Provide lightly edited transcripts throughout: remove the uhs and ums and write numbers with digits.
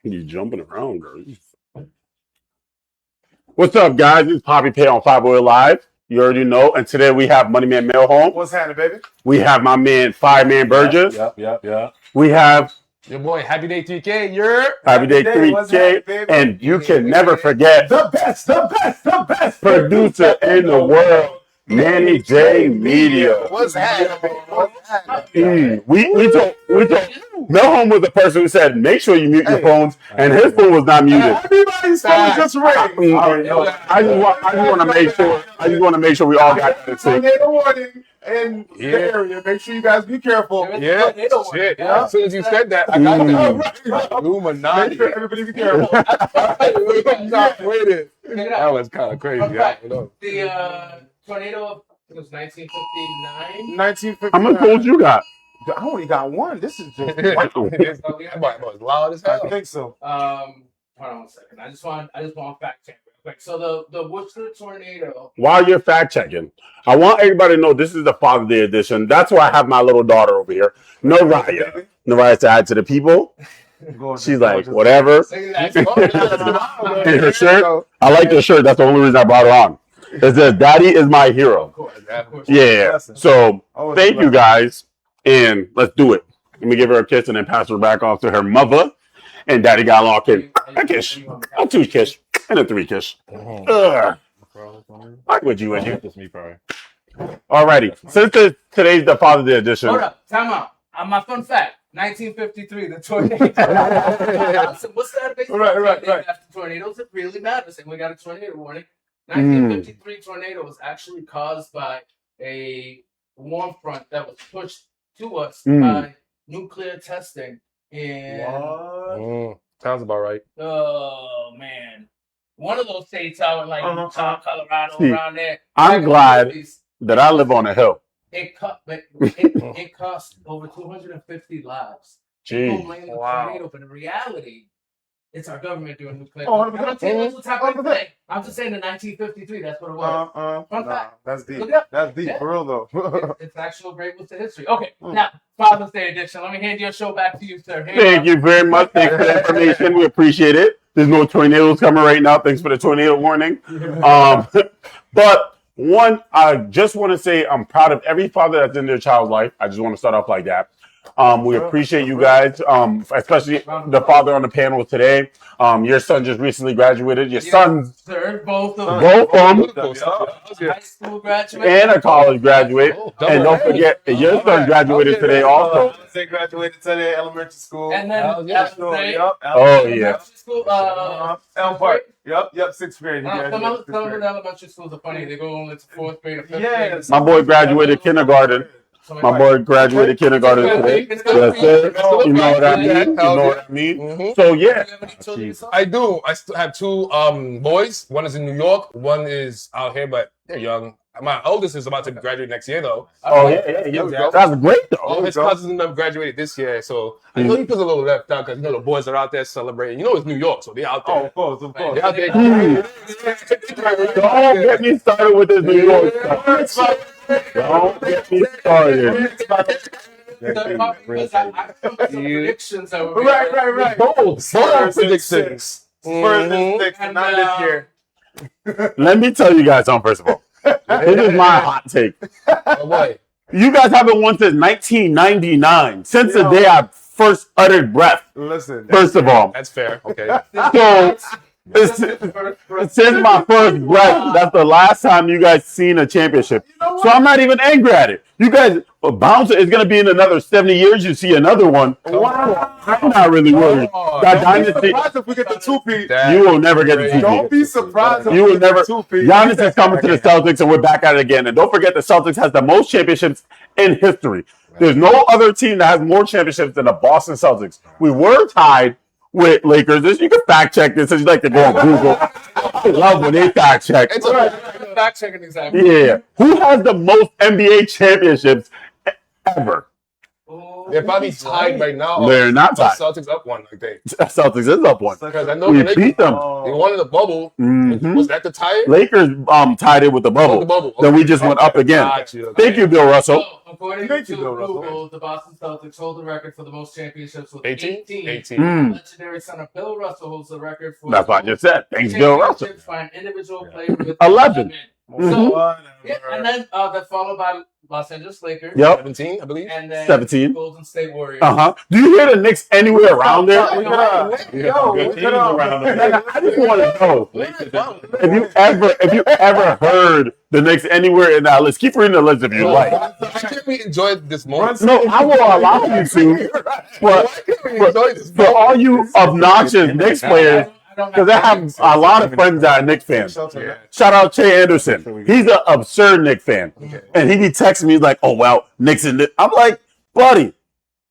You jumping around, girl. What's up, guys? It's Papee Paye on 5 Live. You already know. And today we have Money Man Milhomme. What's happening, baby? We have my man Fireman Burgess. Yep. We have your boy Happy Day 3K. Happy Day 3K. And you can never forget the best producer in the world, Manny Jae Media. What's happening? We told Milhomme was the person who said, make sure you mute your phones, and his phone was not muted. Everybody's phone just ring. I just want to make sure we all got that thing. Tornado warning in the area. Make sure you guys be careful. Yeah. Shit. Yeah. As soon as you said that, I got that. Illuminati. Make sure everybody be careful. That was kind of crazy. The tornado was 1959. 1959. How much gold you got? I only got one. This is just was loud as hell. I think so. Hold on 1 second. I just want to fact check real quick. So the Worcester tornado. While you're fact checking, I want everybody to know this is the Father's Day edition. That's why I have my little daughter over here, Naraya. Naraya to add to the people. She's like, whatever. And her shirt, I like the shirt. That's the only reason I brought her on. It says, "Daddy is my hero." Of course. Yeah. So thank you guys, and let's do it. Let me give her a kiss and then pass her back off to her mother. And Daddy got locked in. A kiss, a 2 kiss, and a 3 kiss. Like with you. Just me, probably. Alrighty. Since today's the Father's Day edition. Hold up. Time out. My fun fact. 1953, the tornado. So what's that? Right. After tornadoes, it really matters, and we got a tornado warning. 1953 tornado was actually caused by a warm front that was pushed to us by nuclear testing in sounds about right. Oh man, one of those states out in like Utah, Colorado, around there. I'm glad that I live on a hill. It cost over 250 lives. Gee. Tornado, but in reality, it's our government doing nuclear. Oh, I'm not saying what's happening today. I'm just saying in 1953, that's what it was. Fun fact. That's deep. Look it up. That's deep, for real though. It's actual great with the history. Okay, now Father's Day edition. Let me hand your show back to you, sir. Thank you very much. Thanks for the information. We appreciate it. There's no tornadoes coming right now. Thanks for the tornado warning. But one, I just want to say I'm proud of every father that's in their child's life. I just want to start off like that. We appreciate you guys, especially the father on the panel today. Your son just recently graduated. Your sons, sir, both of them, high school graduate and a college graduate. And don't forget, your son graduated today also. They graduated today, elementary school. And then elementary school, Elm Park. Yep, 6th grade. Some of the elementary schools are funny. They go only to 4th grade or 5th grade. My boy graduated kindergarten. My boy graduated kindergarten today. Yes, sir. You know what I mean? So, yeah. I do. I still have 2 boys. One is in New York. One is out here, but they're young. My oldest is about to graduate next year, though. Oh, yeah. That's great, though. All his cousins and them graduated this year, so I know he feels a little left out because, the boys are out there celebrating. It's New York, so they're out there. Oh, of course. They're out there. Don't get me started with this New York stuff. Don't get me started. Predictions Right. Bold predictions. Spurs and 6, not this year. Let me tell you guys something, first of all. This is my hot take. Oh, boy. You guys haven't won since 1999, since the day I first uttered breath. Listen. First of all. That's fair. Okay. So, since my first breath, that's the last time you guys seen a championship. So I'm not even angry at it. You guys, Bouncer is going to be in another 70 years. You see another one. Wow. I'm not really worried. That dynasty. If we get the 2-peat. You will never get the 2-peat. Don't be surprised if you we will get never. the 2-peat. Giannis is coming to the Celtics, and we're back at it again. And don't forget, the Celtics has the most championships in history. There's no other team that has more championships than the Boston Celtics. We were tied with Lakers. You can fact check this since you like to go on Google. I love when they fact check. It's right. Fact checking exactly. Yeah. Who has the most NBA championships ever? They're probably tied right now. They're not tied. Celtics up one, I think. Celtics is up one. Because I know We the Lakers, beat them. they wanted the bubble. Mhm. Was that the tie? Lakers tied it with the bubble. The bubble. Then we just went up again. Got you. Thank you, Bill Russell. So, according Thank to you, Bill Google, Russell. the Boston Celtics hold the record for the most championships with 18? 18. 18. Mm. Legendary center Bill Russell holds the record for That's what I just said. Thanks, Bill Russell. championships by an individual player with 11. So, yeah, and then that's followed by Los Angeles Lakers. Yep. 17, I believe. And then 17. Golden State Warriors. Do you hear the Knicks anywhere around there? We could I just want to know if you ever heard the Knicks anywhere in that list. Keep reading the list if you like. Why can't we enjoy this moment? No, I will allow you to, but for all you obnoxious Knicks players, because I have a lot of friends that are Knicks fans. Shout out Che Anderson. He's an absurd Knicks fan. And he be texting me like, oh, well, Knicks and Knicks. I'm like, buddy,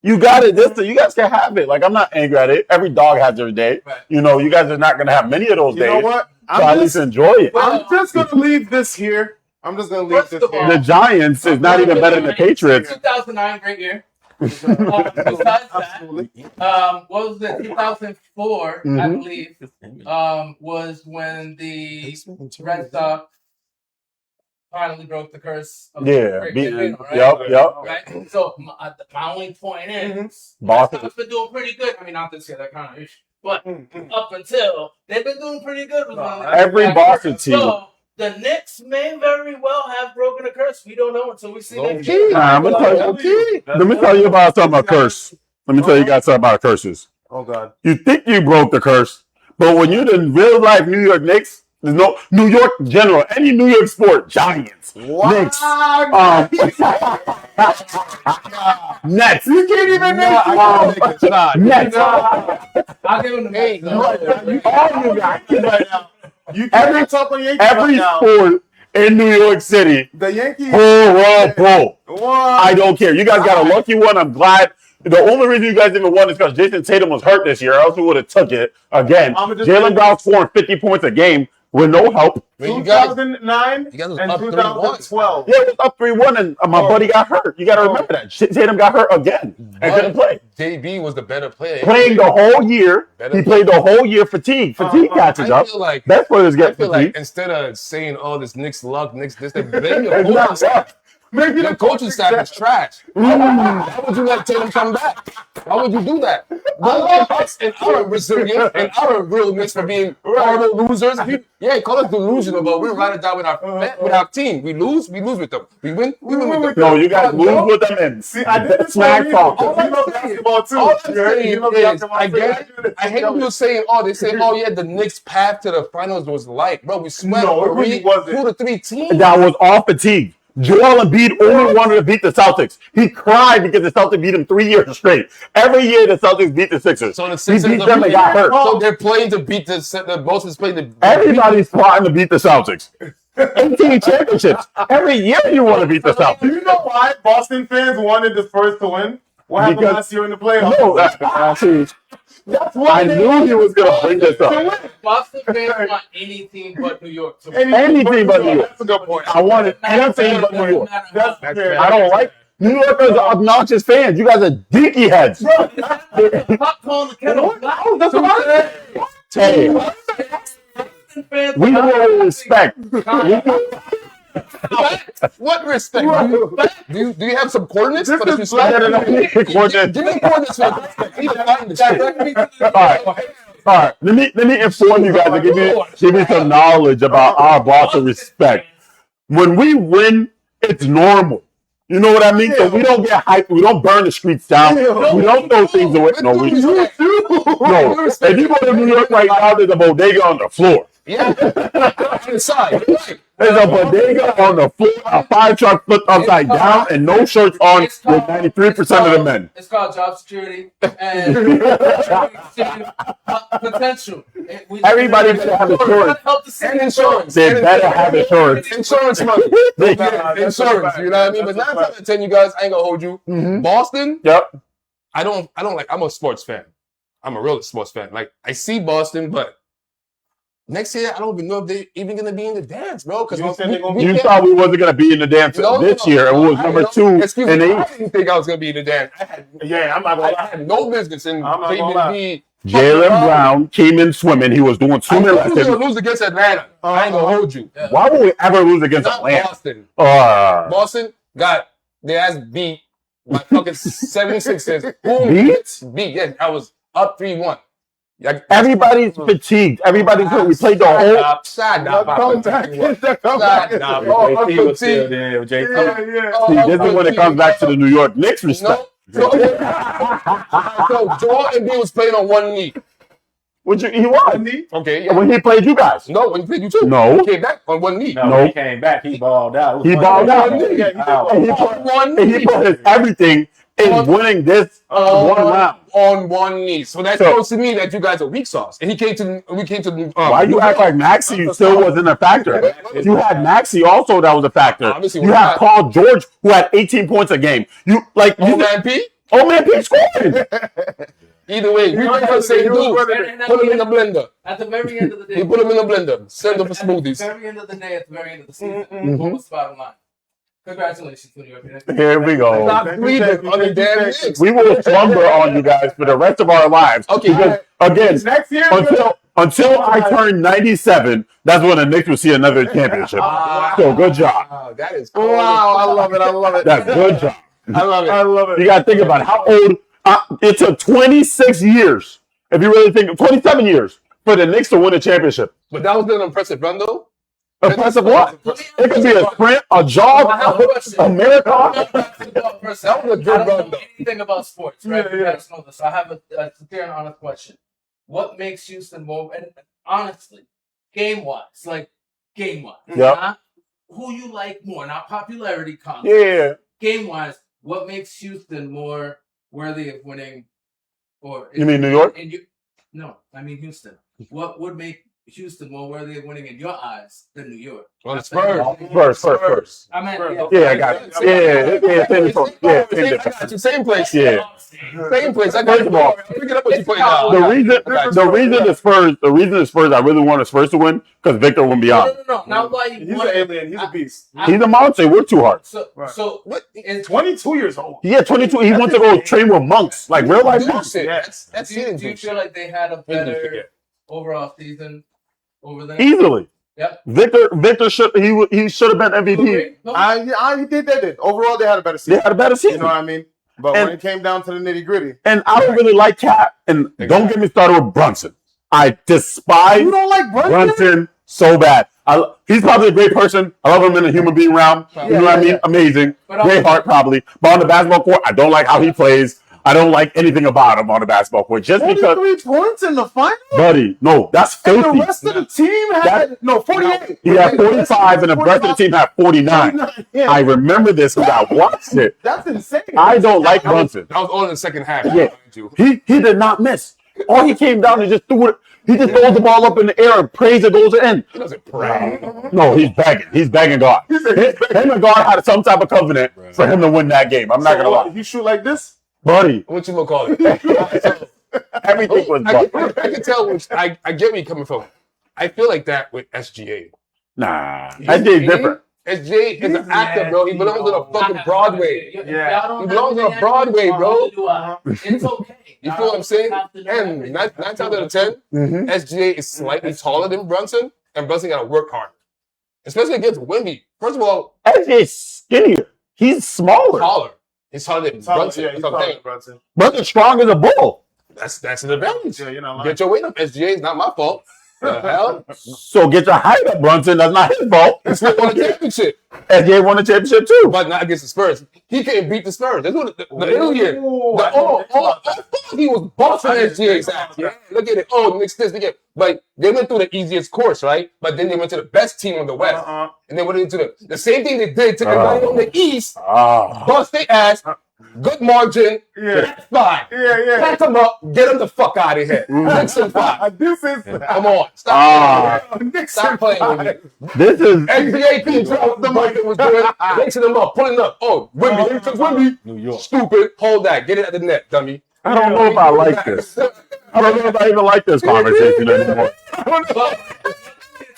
you got it. You guys can have it. Like, I'm not angry at it. Every dog has their day. You know, you guys are not going to have many of those days. You know what? So at least enjoy it. I'm just going to leave this here. The Giants is not even better than the Patriots. 2009, great year. Besides that, what was it? 2004, I believe, was when the Red Sox finally broke the curse of Yeah, beating, right? Yep. Right. So my only point is, Boston Red Sox been doing pretty good. I mean, not this year, that kind of issue, but up until they've been doing pretty good with every Boston team. So, the Knicks may very well have broken a curse. We don't know until we see that. I'm gonna tell you. Let me tell you about something about curse. Let me tell you guys something about curses. Oh God! You think you broke the curse, but when you're the real life New York Knicks, there's no New York general, any New York sport, Giants, Knicks, Nets. You can't even make Nets. I'll give him the Mets. All you guys right now. You can't talk on Yankees Every right now. sport in New York City, The Yankees. horrible. What? I don't care. You guys got a lucky one. I'm glad. The only reason you guys didn't won is because Jason Tatum was hurt this year. Else we would have took it again. Jalen Brown scoring 50 points a game with no help. 2009 you guys was and up 2012. Yeah, it was up 3-1, and my buddy got hurt. You got to remember that. Tatum got hurt again and couldn't play. JB was the better player. Playing the whole year. He played the whole year. Fatigue catches up. feel like Best players get feel fatigue. like instead of saying, "Oh, this Knicks luck, Knicks this," they blame your coaching staff. Maybe Your coaching staff is trash. Why would you let Tatum come back? Why would you do that? Blame us and our resilience and our realness for being horrible losers. Call us delusional, but we ride it down with our team. We lose with them. We win with them. No, you guys lose with them and See, I did this smack for talk. you. You know basketball too. All I'm saying You know is, basketball I too. get it. I hate people saying, they say, the Knicks' path to the finals was light. Bro, we swept No, it really wasn't. 2 to 3 teams. That was all fatigue. Joel Embiid only wanted to beat the Celtics. He cried because the Celtics beat him 3 years straight. Every year the Celtics beat the Sixers. So the He Sixers beat them and got hurt. So they're playing to beat the Boston's playing to Everybody's trying to beat the Celtics. 18 championships. Every year you want to beat the Do Celtics. you know why Boston fans wanted the Spurs to win? What happened Because- last year in the playoffs? No, That's why I knew he was going to bring this up. Boston fans want any team but New York to win. Anything but New York. That's a good point. I wanted anything but New York. That's fair. I don't like New Yorkers are obnoxious fans. You guys are dinky heads. Pop calling the kettle black. That's what I said. Hey, we will respect. What respect? Do you have some coordinates for this No, no, no. respect? Coordinates. Give me coordinates for this respect. Need to find the shit. All right. Let me inform you guys and give you some knowledge about our Boston respect. When we win, it's normal. You know what I mean? So we don't get hyped. We don't burn the streets down. We don't throw things away. No, we do. No. If you go to New York right now, there's a bodega on the floor. Yeah. Inside. There's a bodega on the floor, a fire truck flipped upside down, and no shirts on with 93% of the men. It's called job security and potential. Everybody better have insurance. And insurance. They better have insurance. Insurance money. They Insurance. You know what I mean? But 9 times out of 10, you guys, I ain't gonna hold you. Boston, Yep. I don't like. I'm a sports fan. I'm a real sports fan. Like I see Boston, but next year, I don't even know if they're even gonna be in the dance, bro. Because You thought we wasn't gonna be in the dance this year, and we was number 2 Excuse in me, I 8. didn't think I was gonna be in the dance. I'm not gonna I lie. had no business in I'm not Cleveland gonna lie. be. Jalen Brown came in swimming. He was doing I swimming thought we was lessons. gonna lose against Atlanta. I ain't gonna hold you. Yeah. Why would we ever lose against Not Atlanta? Boston. Boston got their ass beat by fucking 76ers. Beat? Yes, I was up 3-1. Like, Everybody's fatigued. Everybody's hurt. We played the whole. Shut up. Come back. Shut up. JT was still there. JT. Yeah. See, this is when it comes back to the New York Knicks respect. No. So Joel Embiid was playing on one knee. He was. Okay, yeah. When he played you guys. No, when he played you too. No. He came back on one knee. No, Nope. he came back. He balled out. He balled out. One knee. And he put his everything in winning this one round. On one knee. So that's supposed to mean that you guys are weak sauce. And we came to Why you act like Maxey still wasn't a factor? You had Maxey also that was a factor. Obviously, You had Paul George who had 18 points a game. Old man P? Old man P scoring. Either way, you can say dude. Put him in the blender. At the very end of the day, You put him in the blender. Send him for smoothies. At the very end of the day, at the very end of the season, what was the bottom line? Congratulations to New York Knicks. Here we go. Stop breathing on the damn Knicks. We will slumber on you guys for the rest of our lives. Okay. Because, again, Next year, until I turn 97, that's when the Knicks will see another championship. So good job. Wow, that is cool. wow, I love it. I love it. That's good job. I love it. I love it. You got to think about it. How old? It took 26 years, if you really think, 27 years for the Knicks to win a championship. But that was an impressive run, though. Impressive what? It could be a sprint, a jog, a marathon. That was a good I don't run, know though. anything about sports, right? Yeah, You guys know this. I have a clear and honest question. What makes Houston more, and honestly, game-wise, Yep. not who you like more, not popularity contest. Yeah. Game-wise, what makes Houston more worthy of winning? Or You mean New York? No, I mean Houston. What would make Houston more worthy of winning in your eyes than New York? Well, the Spurs. First. I meant, Yeah, I got it. Same place. Yeah. Same place. I got it. Pick it up what you put down. The reason the Spurs, I really want the Spurs to win, because Victor wouldn't be on. No. Not why you He's want an alien. He's a beast. He's a monster. We're too hard. So what is 22 years old. Yeah, 22. He wants to go train with monks, like real life monks. That's do you feel like they had a better overall season over there? Easily. Yep. Victor should have been MVP. He did that. Overall, they had a better season. They had a better You season. know what I mean? But when it came down to the nitty gritty, And I don't really like Cat. And don't get me started with Brunson. I despise you don't like Brunson? Brunson so bad. He's probably a great person. I love him in the human being realm. You know what I mean? Amazing. Great heart, probably. But on the basketball court, I don't like how he plays. I don't like anything about him on the basketball court. Just because, 43 points in the final? buddy, no, that's And filthy. the rest of the team had 48. He had 45, and the rest of the team had 49. Yeah. I remember this because I watched it. That's insane. I don't like Brunson. That was all in the second half. Yeah. He did not miss. All he came down and just threw it. He just throws the ball up in the air and prays it goes in. He doesn't pray. No, he's begging. He's begging God. Him and God had some type of covenant for him to win that game. I'm not going to lie. You shoot like this? Buddy, What you gonna call it? everything was I butt. can tell which I get where you're coming from. I feel like that with SGA. Nah, that game's different. SGA is an actor, bro. He belongs on a fucking Broadway. Yeah. He belongs on a Broadway, bro. It's okay. You feel what I'm saying? And nine times out of 10, SGA is slightly taller than Brunson, and Brunson got to work hard, especially against Wemby. First of all, SJ's skinnier. He's smaller. taller. He's taller than Brunson. Yeah, That's he's what I'm taller saying. than Brunson. Brunson's strong as a bull. That's an advantage. Yeah, you're not lying. Get your weight up, SGA. It's not my fault. The hell? So get your height up, Brunson. That's not his fault. He still won a championship, SJ won the championship too. but not against the Spurs. He can't beat the Spurs. That's what the alien. Ooh, He was bossing SGA's ass. Yeah, look at it. Oh, Knicks this, again. But they went through the easiest course, right? But then they went to the best team on the West. And they went into the same thing they did to everybody on the East. Bust their ass. Good margin. Yeah. Fine. Yeah. Pack them up. Get them the fuck out of here. Nixon five. This is Come on. Stop playing with me. This is NBA teams, what the market was doing, mixing them up, pulling up. Oh, Wemby, here comes Wemby. New York. Stupid. Hold that. Get it at the net, dummy. I don't know if I like this. I don't know if I even like this conversation anymore.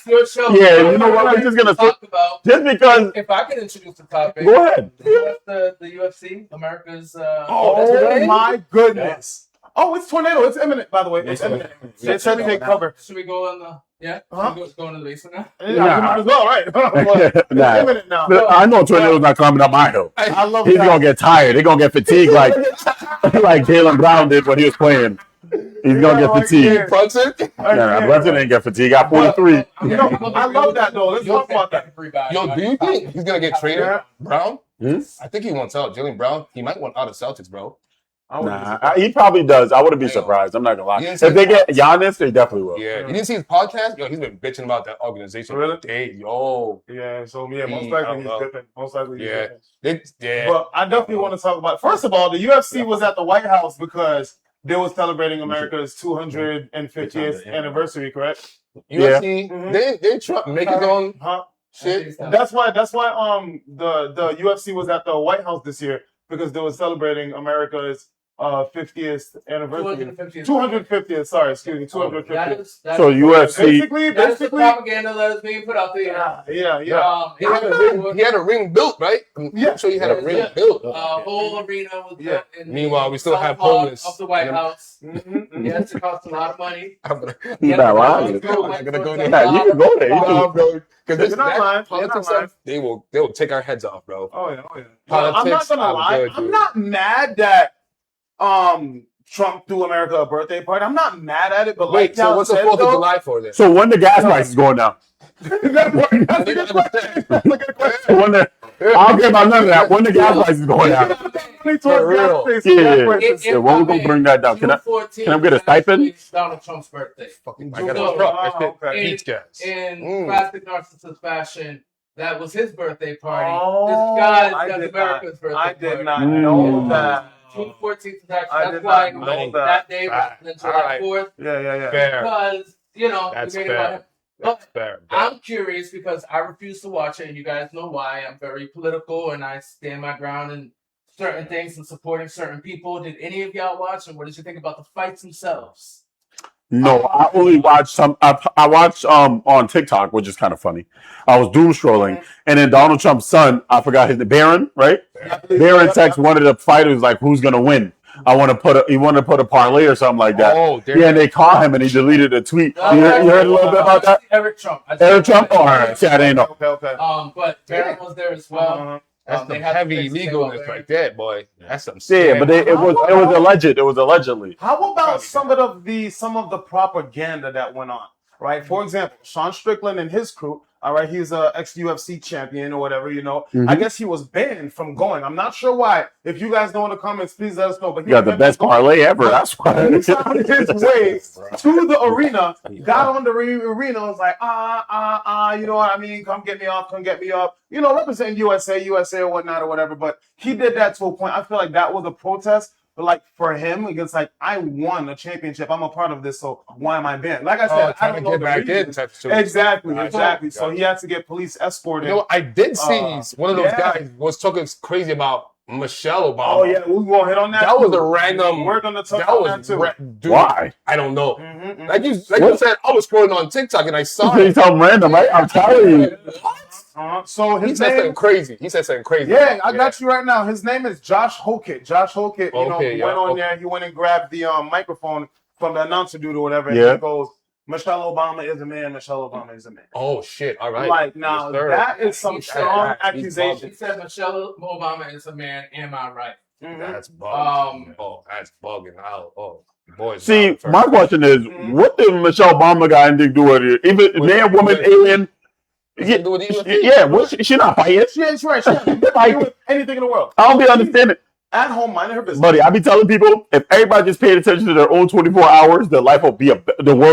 your show. Yeah, you know what? We're just gonna talk about. just because. If I can introduce the topic, Go ahead. The UFC, America's. Oh my goodness. Oh, it's tornado. It's imminent, by the way. It's imminent. It said take cover. Should we go on the? Yeah. Huh? Should we go into the basement now? Yeah, you might as well, right? It's Nah. imminent now. I know tornado's not climbing up my hill. I love He's that. gonna get tired. They're gonna get fatigued like Jalen Brown did when he was playing. He's gonna get fatigued. Brunson? Nah, Brunson didn't get fatigued. Got 43. You know, I love that though. Let's talk about that. Yo, do you think he's gonna get traded, Brown? Hmm? I think he wants out. Jalen Brown, he might want out of Celtics, bro. Nah, he probably does. I wouldn't be surprised. I'm not gonna lie. Yeah, If they get Giannis, they definitely will. Yeah, you didn't see his podcast? Yo, he's been bitching about that organization. Really? Hey, yo. Yeah, so yeah, most I likely don't he's know. dipping. Most likely he's Yeah. dipping. Yeah. But I definitely want to talk about. First of all, the UFC was at the White House because they were celebrating America's 250th anniversary. Correct? UFC, Mhm. they try to make his own Huh? shit. That's why. The UFC was at the White House this year because they were celebrating America's 50th anniversary. 250th. Sorry, excuse me. 250th. So UFC, Basically, That's the propaganda that is being put out there. yeah. He had a ring built, right? Yeah. I'm sure he had a ring Yeah. built. Whole arena was built in Meanwhile, we still South have Hall homeless. of the White Yeah. House. Mhm. Yes, it costs a lot of money. I'm gonna nah, why? I'm gonna go there. Nah, you can go there. You Nah, can- bro. Because You're not lying. You're politics not lying. stuff, they will take our heads off, bro. Oh yeah. I'm Politics, not gonna I'm lie. good, I'm dude. not mad that Trump threw America a birthday party. I'm not mad at it, but Wait, like so y'all what's the said, 4th of though- July for then? So when the gas price is going down? That's a good question. That's a good question. When the, I don't care about none of that. When the gas price is going down? For real. Yeah, when we gonna bring that down? Can I get a stipend? It's Donald Trump's birthday. Fucking, I got So, a truck. That shit okay. beats gas. In classic narcissist fashion, that was his birthday party. Oh, this guy's I got did America's birthday I party. did not know that. June 14th is actually, I that's did why not know that day Right. was then July 4th. Yeah. Fair. Because, you know, That's we made it about fair. him. That's fair. I'm curious because I refuse to watch it, and you guys know why. I'm very political, and I stand my ground in certain things and supporting certain people. Did any of y'all watch, and what did you think about the fights themselves? No, I only watched some. I watched on TikTok, which is kind of funny. I was doom strolling, and then Donald Trump's son, I forgot his name, Barron, right? Barron texted one of the fighters like, "Who's gonna win?" He wanted to put a parlay or something like that. Oh, there Yeah, and they caught him and he deleted a tweet. You heard a little bit about that? Eric Trump. Eric Trump? Oh, all right. See, I didn't know. Okay. But Barron was there as well. That's They some had to heavy fix the thing legalness over right there, boy. That's some Yeah, shit. but it was alleged. It was allegedly. How about some of the propaganda that went on? Right. For example, Sean Strickland and his crew. All right, he's a ex-UFC champion or whatever, you know. Mhm. I guess he was banned from going. I'm not sure why. If you guys know in the comments, please let us know. But he You got the was best banned from parlay ever. That's why. going. He found his way to the arena, got on the arena, was like, you know what I mean? Come get me up. You know, representing USA or whatnot or whatever. But he did that to a point. I feel like that was a protest. But like for him, it's like I won a championship. I'm a part of this, so why am I banned? Like I said, I trying don't to know get the back reason. in type of situation. Exactly. So Gotcha. he had to get police escorted. You know, I did see one of those yeah. guys was talking crazy about Michelle Obama. Oh yeah, we gonna hit on that. That was too. a random. We're gonna touch That on was that too. dude, Why? I don't know. Mhm. Like you said, I was scrolling on TikTok and I saw Say it. something random, right? I'm telling you. So He his said name. something crazy. He said something crazy. Yeah, I got you right now. His name is Josh Hokett. Josh Hokett, Okay, went on okay. there. He went and grabbed the microphone from the announcer dude or whatever, and Yeah. he goes, "Michelle Obama is a man. Michelle Obama is a man." Oh shit! All right. Like now, Yes, sir. that is some He's strong right. He's accusation. He said Michelle Obama is a man. Am I right? Mhm. That's bugging. That's bugging out. Oh, boys. See, my question is, what did Michelle Obama got anything to do with it? Even man, woman, alien. She not fighting. She's right. She can do anything in the world. I don't be understanding. At home, minding her business. Buddy, I be telling people, if everybody just paid attention to their own 24 hours, the world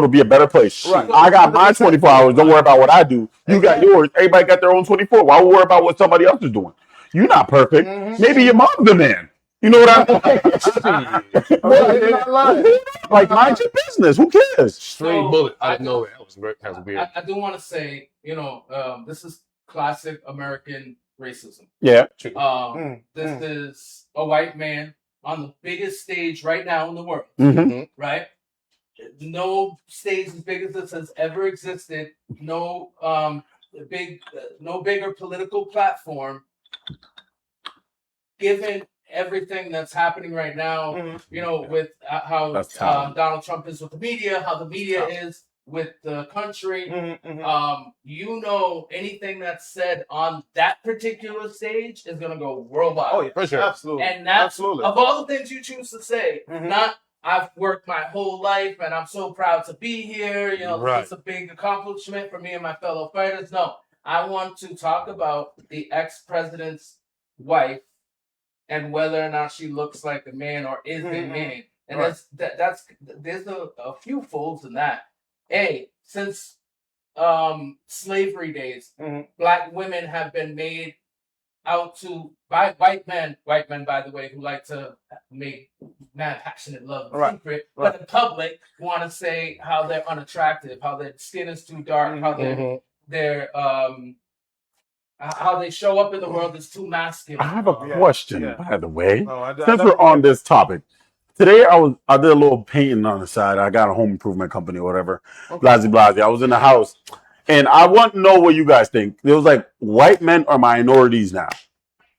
will be a better place. Right. I got my 24 hours. Don't worry about what I do. You got yours. Everybody got their own 24. Why worry about what somebody else is doing? You're not perfect. Maybe your mom's the man. You know what I mean? Like, mind your business. Who cares? Straight bullet out of nowhere. That was great. That was weird. I do want to say, this is classic American racism. Yeah. This is a white man on the biggest stage right now in the world, Mm-hmm. right? no stage as big as this has ever existed. No no bigger political platform. Given everything that's happening right now, you know, with how Donald Trump is with the media, how the media is with the country, you know, anything that's said on that particular stage is gonna go worldwide. Oh yeah, For sure. absolutely. And that's Absolutely. of all the things you choose to say, not I've worked my whole life and I'm so proud to be here. You know, this is a big accomplishment for me and my fellow fighters. No, I want to talk about the ex-president's wife and whether or not she looks like a man or is a man. And there's a few folds in that. Since slavery days, black women have been made out to by white men, by the way, who like to make mad passionate love in secret, but in public want to say how they're unattractive, how their skin is too dark, how they're how they show up in the world is too masculine. I have a question, by the way. Oh, Since we're on this topic, today I did a little painting on the side. I got a home improvement company or whatever. Blasey. I was in the house, and I want to know what you guys think. It was like white men are minorities now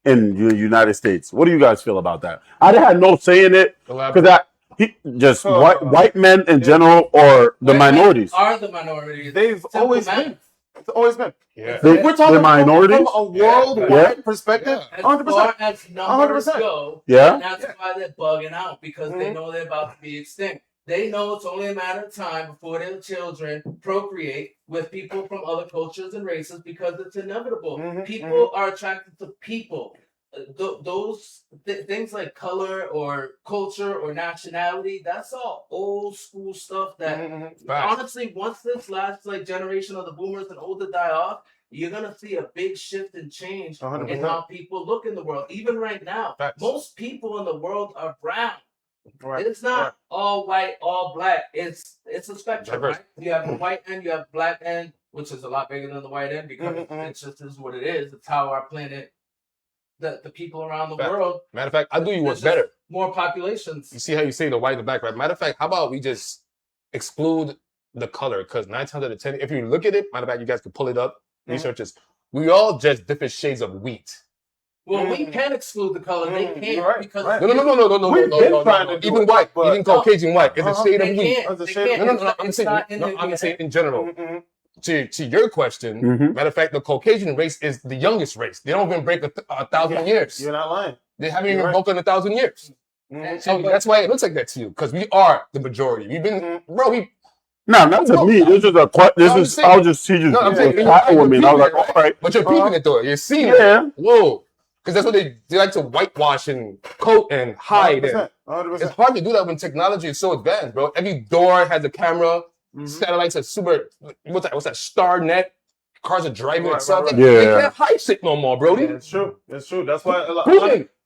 in the United States. What do you guys feel about that? I had no say in it because white men in general or the minorities are the minorities. They've always been. It's always been. Yeah. We're talking minorities from a worldwide perspective. As 100%. far as numbers 100%. go, Yeah. and that's why they're bugging out, because they know they're about to be extinct. They know it's only a matter of time before their children procreate with people from other cultures and races, because it's inevitable. People are attracted to people. Those things like color or culture or nationality, that's all old school stuff that honestly, once this last generation of the boomers and older die off, you're gonna see a big shift and change 100%. in how people look in the world. Even right now, most people in the world are brown. It's not all white, all black. It's a spectrum, right? You have the white end, you have black end, which is a lot bigger than the white end, because it just is what it is. It's how our planet, the people around the world. Matter of fact, I'll do you what's better. More populations. You see how you say the white and the black, right? Matter of fact, how about we just exclude the color? Because 9 times out of 10, if you look at it, matter of fact, you guys can pull it up, research this. We all just different shades of wheat. Well, we can exclude the color. They can't because no. Even white, even Caucasian white, it's a shade of wheat. No. I'm saying in general. To your question, matter of fact, the Caucasian race is the youngest race. They don't even break 1,000 years. You're not lying. They haven't even broken 1,000 years. So that's why it looks like that to you, because we are the majority. We've been, No, not to me. This is a question. I was just with me, and I was like, all right. But you're peeping it though. You're seeing it. Whoa. Because that's what they like to whitewash and coat and hide. 100%. It's hard to do that when technology is so advanced, bro. Every door has a camera. Satellites are super. What's that? Star net. Cars are driving itself. They can't hide shit no more, bro. Yeah, it's true. It's true. That's why a lot that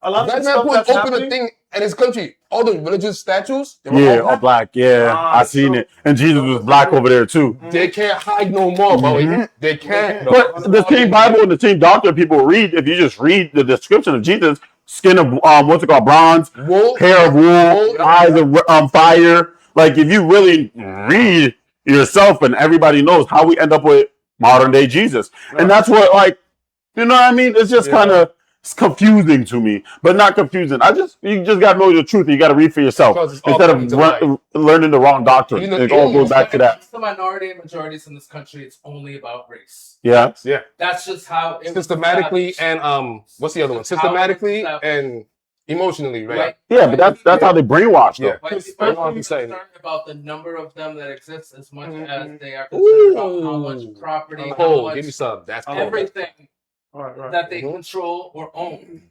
of man stuff that's open happening. a thing in his country. All the religious statues. All black. Yeah, I seen it. And Jesus was black over there too. They can't hide no more, bro. They can't. But the same Bible and the same doctrine people read, if you just read the description of Jesus, skin of what's it called, bronze, wool, hair of wool, eyes of fire. Like if you really read yourself, and everybody knows how we end up with modern day Jesus, and that's what, like, you know what I mean? It's just kind of confusing to me, but not confusing. You just gotta know the truth. You gotta read for yourself instead of learning the wrong doctrine. It all goes back to that. It's the minority and majorities in this country. It's only about race. Yeah. That's just how it systematically and what's the other one? Systematically and emotionally, right? Yeah, but that's how they brainwash them. White people are concerned about the number of them that exist as much as they are concerned about how much property, how much give me some. That's everything that they control or own.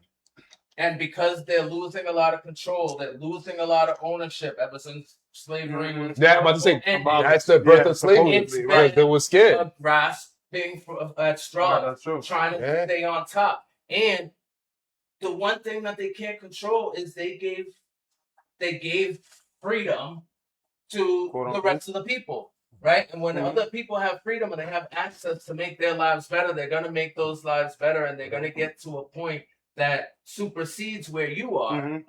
And because they're losing a lot of control, they're losing a lot of ownership ever since slavery was. Yeah, I'm about to say that's the birth of slavery. Right? They were scared. Grasping at straw, trying to stay on top. And the one thing that they can't control is they gave freedom to the rest of the people, right? And when other people have freedom and they have access to make their lives better, they're going to make those lives better, and they're going to get to a point that supersedes where you are,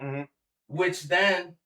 which then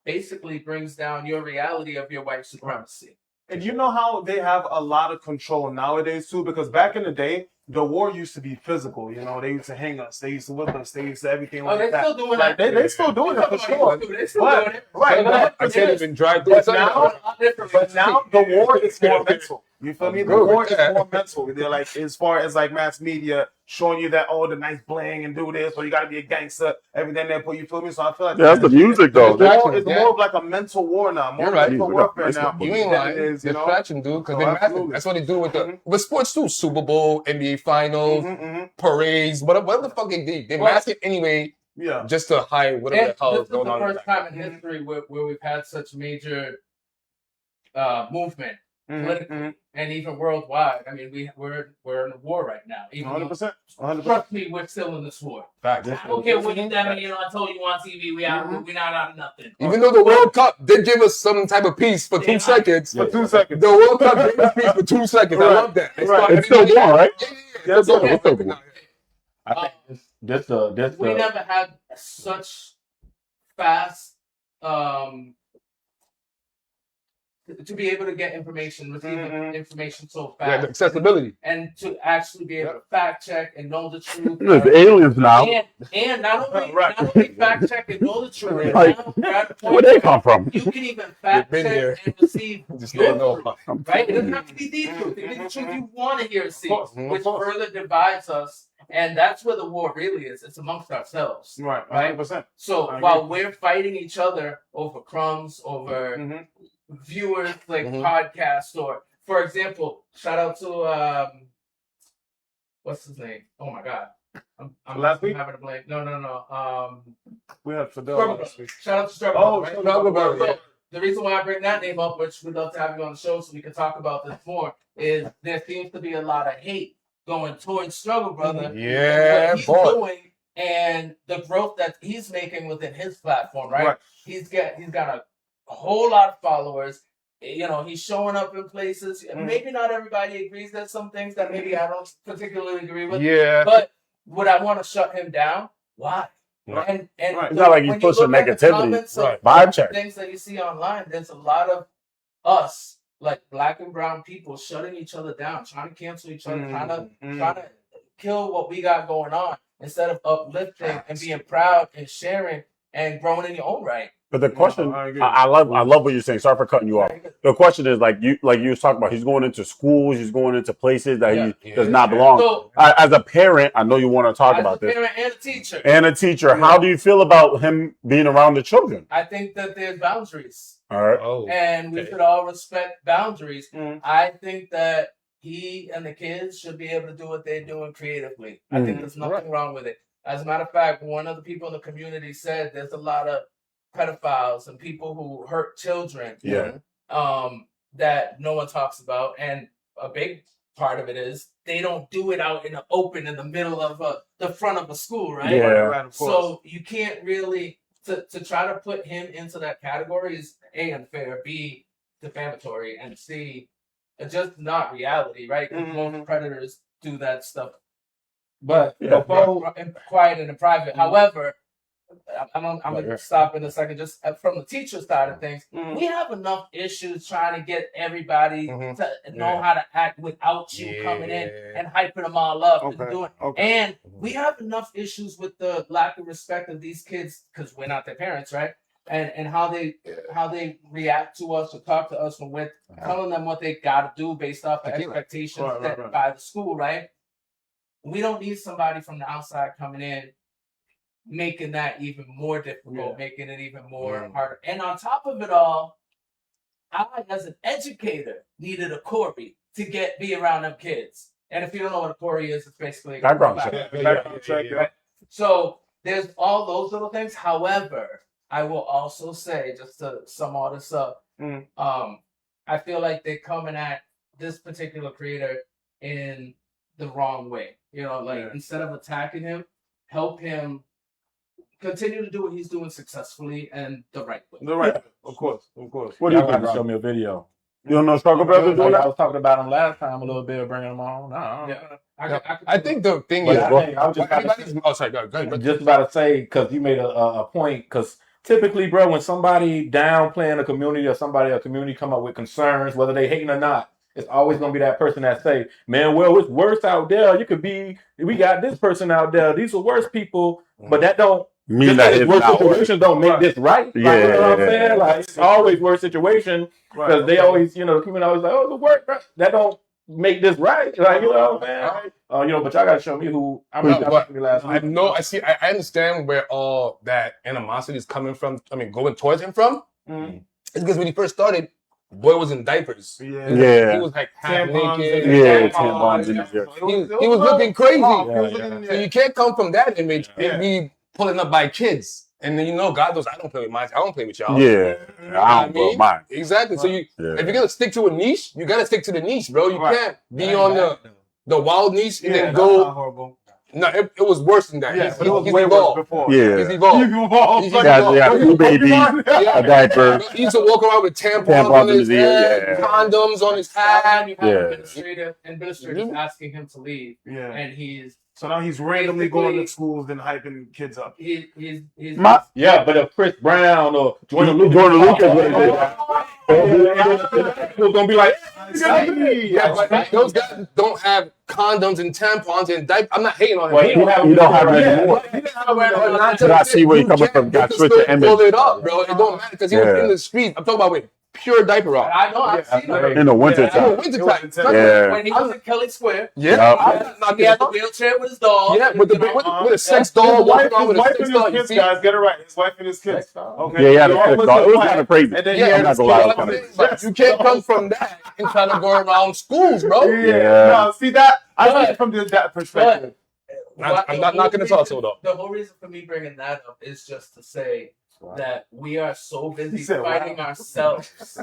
basically brings down your reality of your white supremacy. And you know how they have a lot of control nowadays too, because back in the day, the war used to be physical. You know, they used to hang us, they used to whip us, they used to everything like they're that. still doing Like, that. they still doing it for sure. They're still doing it. Right, I can't even drive through but the now the war is more mental. You feel me? The Good war with is that. more mental. They're like, as far as like mass media showing you that, oh, the nice bling and do this, or you got to be a gangster, everything they put, you feel me? So I feel like That's the music, though. it's more of like a mental war now, more You're right. mental Music. warfare Nice now. one. You ain't than lying. it is, you know? Distraction, dude, because So they massive. absolutely. That's what they do with sports too. Super Bowl, NBA Finals, Mhm. parades, whatever the fuck they do. They Well, mask it anyway Yeah. just to hide whatever And the hell this is is going the on. first time in history where we've had such major movement politically and even worldwide. I mean, we're in a war right now. Even 100%. though, 100%. trust me, we're still in this war. Facts. I don't care what you tell me. You know, I told you on TV, we're not out of nothing. Even though the World Cup did give us some type of peace for 2 seconds, For 2 seconds. the World Cup gave us peace for 2 seconds. I Right. love that. Right. It's still going, right? Yeah, it's still going. It's still going. I think this We never had such fast to be able to get information, receive information so Yeah, the fast, accessibility. and to actually be able to fact check and know the truth. There's aliens now. And not only Right. not only fact check and know the truth, Like, now we're at the point Where they where come from? you can even fact been there. check and receive Just your don't know. truth, right? It doesn't have to be the truth. It can be the truth you want to hear and see, course, which of course. further divides us. And that's where the war really is. It's amongst ourselves. Right. Right. 100%. So I agree. while we're fighting each other over crumbs, over Mhm. viewers like Mhm. podcasts, or for example, shout out to what's his name? Oh my god. I'm Last week? having a blank. No. We had Fidel Struggle last Brother. week. Shout out to Struggle Oh, Brother, right? Struggle Brother, So, yeah. the reason why I bring that name up, which we'd love to have you on the show so we can talk about this more, is there seems to be a lot of hate going towards Struggle Brother. Yeah, what he's boy. doing and the growth that he's making within his platform, right? Right. He's got a whole lot of followers. You know, he's showing up in places. Maybe not everybody agrees. There's some things that maybe I don't particularly agree with. Yeah. But would I want to shut him down? Why? Right. And Right. It's not like he's when you pushing look at the negativity. comments of Right. Vibe check. things that you see online, there's a lot of us, like black and brown people, shutting each other down, trying to cancel each other, trying to kill what we got going on instead of uplifting and being proud and sharing and growing in your own right. But the question, I agree. I love what you're saying. Sorry for cutting you off. The question is like you was talking about. He's going into schools. He's going into places that he does not belong. So, As a parent, I know you want to talk about as a this. parent and a teacher, And a teacher, how do you feel about him being around the children? I think that there's boundaries. All right. Oh. And we Okay. should all respect boundaries. Mhm. I think that he and the kids should be able to do what they're doing creatively. I think there's nothing wrong with it. As a matter of fact, one of the people in the community said there's a lot of pedophiles and people who hurt children Yeah. that no one talks about. And a big part of it is they don't do it out in the open in the middle of the front of a school, right? Yeah. Right, of course. So you can't really to try to put him into that category is A, unfair, B, defamatory, and C, just not reality, right? 'Cause most predators do that stuff But Yeah. before in quiet and in private. However, I'm gonna stop in a second. Just from the teacher side of things, we have enough issues trying to get everybody to know how to act without you coming in and hyping them all up and doing. And we have enough issues with the lack of respect of these kids because we're not their parents, right? And how they react to us or talk to us when we're telling them what they got to do based off of expectations set by the school, right? We don't need somebody from the outside coming in, making that even more difficult, making it even more harder. And on top of it all, I, as an educator, needed a Corey to be around them kids. And if you don't know what a Corey is, it's basically a Background check. Yeah. So there's all those little things. However, I will also say, just to sum all this up, I feel like they're coming at this particular creator in the wrong way. You know, like instead of attacking him, help him continue to do what he's doing successfully and the right way. The right, of course. What do you y'all think? got to show Rob? me a video. You don't know Struggle Brothers doing I that? was talking about him last time a little bit, bringing him on. No, Yeah. I think the thing But is, I was just about to everybody's. Oh, sorry, go ahead. just about to say, because you made a point, because typically, bro, when somebody downplaying a community or a community come up with concerns, whether they hating or not, it's always gonna be that person that say, "Man, well, it's worse out there. We got this person out there. These are worse people." But that don't mean that it's worse not worse. situations don't make this right. Like, you know what I'm saying? Like, it's always worse situation because they always, the community always like, "Oh, the work." That don't make this right. Like, you know what I'm saying? But y'all gotta show me who. I understand where all that animosity is coming from. I mean, going towards him from. Mm-hmm. It's because when he first started, boy was in diapers. Yeah. He was like half Tampons naked. tampons in his ear. He was looking crazy. So So you can't come from that image and be pulling up by kids. And then God knows I don't play with mine. I don't play with y'all. Yeah. I don't know mine. Exactly. So if you're gonna stick to a niche, you gotta stick to the niche, bro. You can't be on the wild niche and then go. Horrible. No, it was worse than that. Yeah, but it was way worse before. Yeah. He's evolved. Yeah, two babies, a diaper. He used to walk around with tampons on his head, yeah. condoms on his hat. You have administrators asking him to leave, and so now he's randomly going to schools and hyping kids up. But if Chris Brown or Jordan Lucas was gonna be like, but those guys don't have condoms and tampons and diapers. I'm not hating on him. Well, he don't have it anymore. But I see where you're coming from. Got switched to image. Pull it up, bro. It don't matter because he was in the streets. I'm talking about with pure diaper off. I know. I've seen him. In the winter time. When he was in Kelly Square. He had the wheelchair with his dog. Yeah, with a sex doll. His wife and his kids, guys, get it right. His wife and his kids. Okay. Yeah, he had a sex doll. It was kind of crazy. And then I'm not gonna lie. But you can't come from that and try to go around schools, bro. Yeah. No, see that? I see it from that perspective. I'm not knocking his hustle though. The whole reason for me bringing that up is just to say that we are so busy fighting ourselves,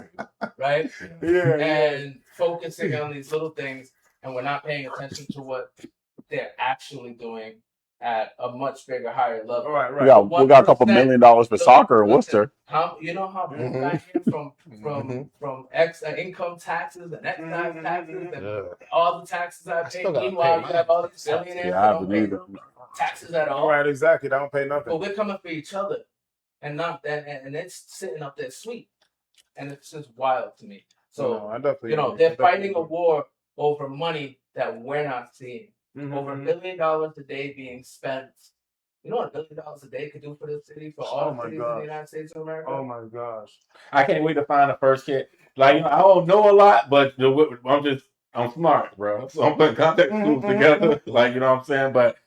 right? And focusing on these little things, and we're not paying attention to what they're actually doing at a much bigger, higher level. Right. We got a couple $1 million for soccer in Worcester. You know how big I am from income taxes and excise taxes and all the taxes I pay. Meanwhile, you have all these billionaires that don't pay taxes at all. Right, exactly. They don't pay nothing. But we're coming for each other, and it's sitting up there sweet, and it's just wild to me. So they're fighting a war over money that we're not seeing. Over $1 million a day being spent. You know what $1 million a day could do for this city, for all cities in the United States of America? Oh my gosh! I can't wait to find the first kid. Like, I don't know a lot, but I'm smart, bro. So I'm putting context tools together. Like, you know what I'm saying? But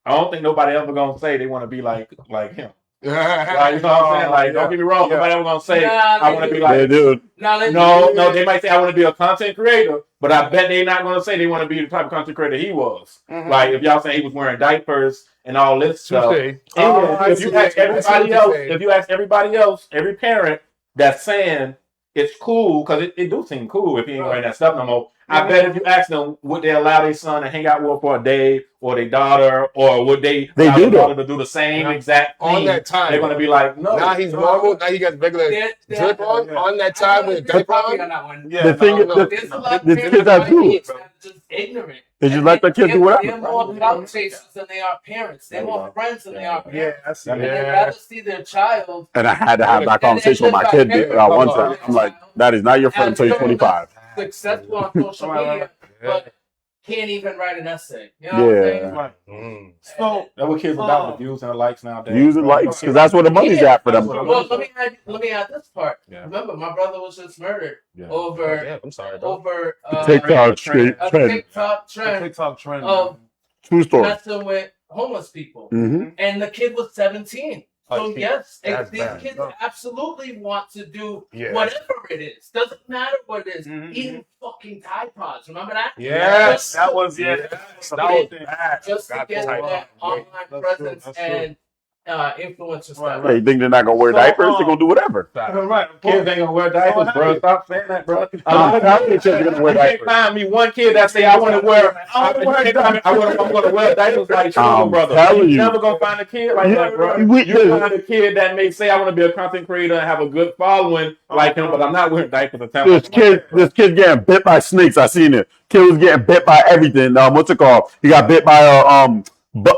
I don't think nobody ever gonna say they want to be like him. Like, you know what I'm saying? Like, don't get me wrong. Nobody ever gonna say I want to be like. Dude. No. They might say I want to be a content creator, but I bet they're not gonna say they want to be the type of content creator he was. Like, if y'all say he was wearing diapers and all this stuff. If you ask everybody else, every parent that's saying it's cool, because it do seem cool if you ain't wearing that stuff no more. I bet if you ask them, would they allow their son to hang out with for a day, or their daughter, or would they allow their daughter to do the same exact thing? On that time, they're going to be like, no. Now he's normal. Now he got regular drip on that time with a diaper on. The thing is, the kids are too. Just ignorant. They just let the kids do whatever. They're more clout chasers than they are parents. They're more friends than they are parents. I see. And they'd rather see their child. And I had to have that conversation with my kid one time. I'm like, that is not your friend until you're 25. Successful on social media, but can't even write an essay. You know what I'm saying? Right. So that's what kids about, the views and the likes nowadays. Views and likes, because that's where the money's at for them. Well, let me add this part. Remember, my brother was just murdered over TikTok trend of true story. messing with homeless people, and the kid was 17. So yes, these kids absolutely want to do whatever it is. Doesn't matter what it is. Eating fucking Tide Pods. Remember that? Yes, that was just to get that online presence and influencer stuff. Hey, you think they're not gonna wear diapers? They're gonna do whatever. Right. Kids ain't gonna wear diapers, bro. Stop saying that, bro. How many kids are gonna wear You can't diapers? find me one kid that say I want to wear. I'm gonna wear diapers like Sugar Brother. telling you. You're never gonna find a kid like that, bro. You find a kid that may say I want to be a content creator and have a good following like him, but I'm not wearing diapers at the time. This kid getting bit by snakes. I seen it. Kid was getting bit by everything. What's it called? He got bit by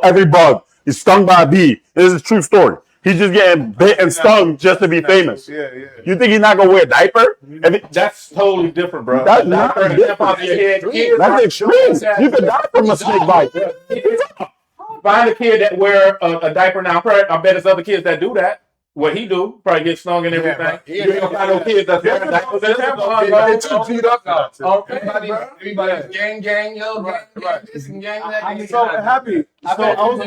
every bug. He's stung by a bee. This is a true story. He's just getting bit and stung just to be famous. Yeah. You think he's not gonna wear a diaper? That's totally different, bro. That's A not diaper different. step off your head. Kids That's extreme. You could die from a snake bite. Find a kid that wear a diaper now. I bet there's other kids that do that. What he do, probably get stung and everything. You ain't gonna find no kids that's wearing diapers. They too G'd up now. Everybody's gang, yo, gang, this and gang that. So happy. So I was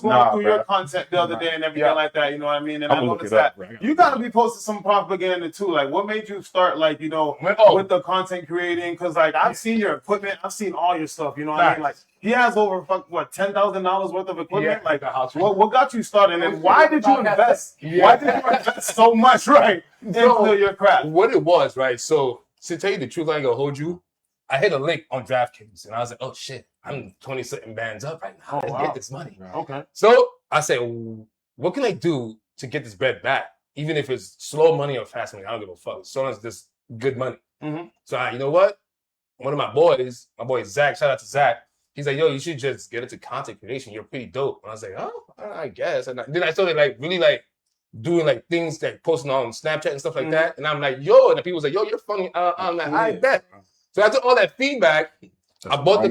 going through your content the other day and everything like that. You know what I mean? And I noticed that you gotta be posting some propaganda too. Like, what made you start, like, you know, with the content creating? Because like I've seen your equipment, I've seen all your stuff. You know what I mean? Like, he has over $10,000 worth of equipment. Like, what got you started, and why did you invest? Why did you invest so much, into your craft? What it was, right? So to tell you the truth, I ain't gonna hold you. I hit a link on DraftKings, and I was like, "Oh shit, I'm 20-something bands up right now. Let's get this money." Okay. So I said, "What can I do to get this bread back? Even if it's slow money or fast money, I don't give a fuck. As long as this good money." Mm-hmm. So you know what? One of my boy Zach, shout out to Zach. He's like, "Yo, you should just get into content creation. You're pretty dope." And I was like, "Oh, I guess." And then I started really doing like things like posting on Snapchat and stuff like that. And I'm like, "Yo," and the people was like, "Yo, you're funny." I'm like, "I bet." So after all that feedback, I bought the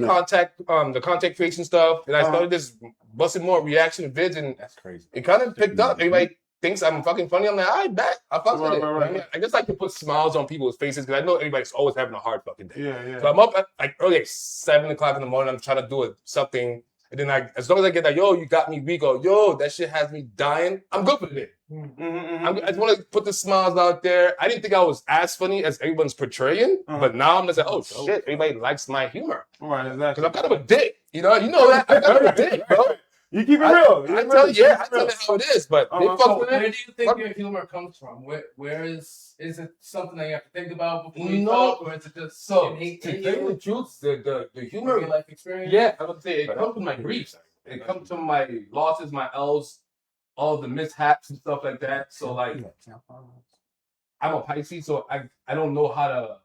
content creation stuff, and I started just busting more reaction vids, and That's crazy. it kind of picked up. Everybody thinks I'm fucking funny. I'm like, I bet. I fuck with it. Right. I mean, I just like to put smiles on people's faces because I know everybody's always having a hard fucking day. Yeah. So I'm up at like early, like 7 o'clock in the morning. I'm trying to do something. And then as long as I get that, yo, you got me weak, or yo, that shit has me dying, I'm good for the day. I just want to put the smiles out there. I didn't think I was as funny as everyone's portraying, but now I'm just like, oh shit, everybody likes my humor. Right, exactly. Because I'm kind of a dick, you know that. I'm kind of a dick, bro. You keep it real. I tell you how it is, but they fuck with Where do it. you think your humor comes from? Where is it something that you have to think about before you No. talk, or is it just So, innate to in tell you you? the truth, the Your humor, life experience? yeah, I would say it comes from my griefs. It comes from my losses, my L's, all the mishaps and stuff like that. So like, I'm a Pisces, so I don't know how to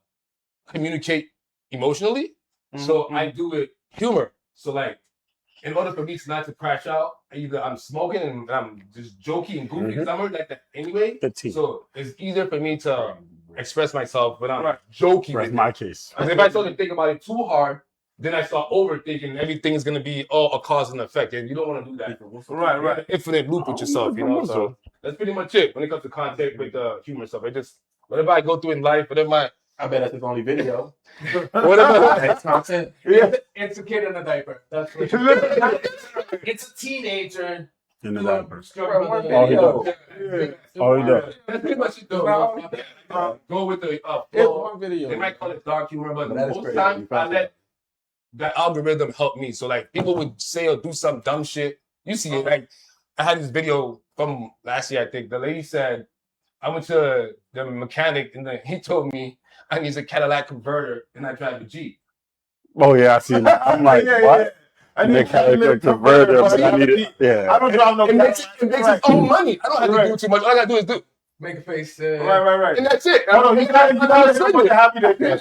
communicate emotionally. So I do it humor. So like, in order for me not to crash out, either I'm smoking and I'm just jokey and goofy because I'm already like that anyway. So it's easier for me to express myself when I'm jokey. That's my case. Because if I start to think about it too hard, then I start overthinking. Everything is gonna be a cause and effect, and you don't want to do that. Right. Infinite loop with yourself, you know. So that's pretty much it when it comes to content with humor stuff. I just whatever I go through in life, whatever I bet that's his only video. whatever. Content. It's a kid in a diaper. That's what it's a teenager. In the diaper. Oh, he does. Oh, he does. That's pretty much it, though. Go with the flow. They might call it dark humor, but most times I let that algorithm help me. So like people would say or do some dumb shit. You see it. Like I had this video from last year, I think. The lady said, I went to the mechanic and then he told me I need a Cadillac converter and I drive a Jeep. Oh yeah, I see that. I'm like, what? I need a converter, but I need it. Yeah. I don't drive no. It makes its own money. I don't have to do too much. All I gotta do is do. Make a face. Right. And that's it. No, you gotta hit him with the happy day face.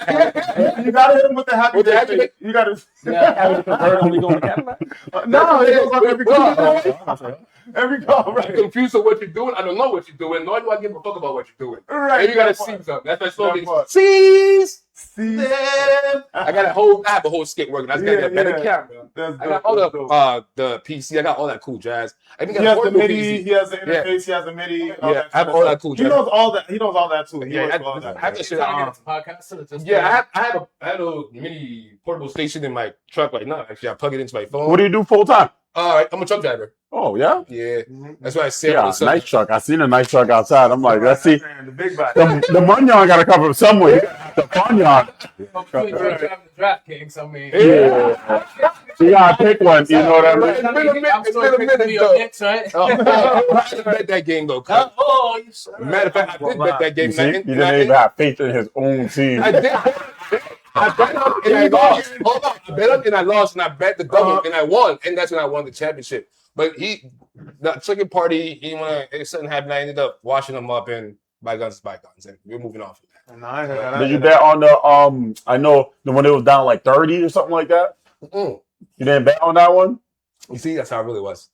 You gotta hit him with the happy day face. You gotta. Having a converter only going to Cadillac? No, it goes on every car. Every car, right? I'm confused on what you're doing. I don't know what you're doing, nor do I give a fuck about what you're doing. Right. And you gotta see something. That's my slogan. Seize them. I have a whole skit working. I just gotta get a better camera. I got all the PC. I got all that cool jazz. I think he has the MIDI. He has the interface. He has the MIDI. I have all that cool jazz. He knows all that. He knows all that too. I have that shit. I had a mini portable station in my truck right now. Actually, I plug it into my phone. What do you do full time? I'm a truck driver. Oh yeah. Yeah, that's why I said. Yeah, nice truck. I seen a nice truck outside. I'm like, let's see. The big body. The Munyon got to come from somewhere. The Munyon. Hopefully you're driving the DraftKings. I mean, Yeah. You gotta pick one. You know what I mean? It's been a minute, though. right? I didn't bet that game though. Oh, you said Matter of fact, I did bet that game. You see? He didn't even have faith in his own team. I did. I bet up and I lost. Hold on. I bet up and I lost, and I bet the double and I won, and that's when I won the championship. But the second party, something happened. I ended up washing them up, and bygones is bygones, and we're moving on from that. Did you bet on the I know the one that was down like 30 or something like that? Mm-mm. You didn't bet on that one? You see, that's how it really was.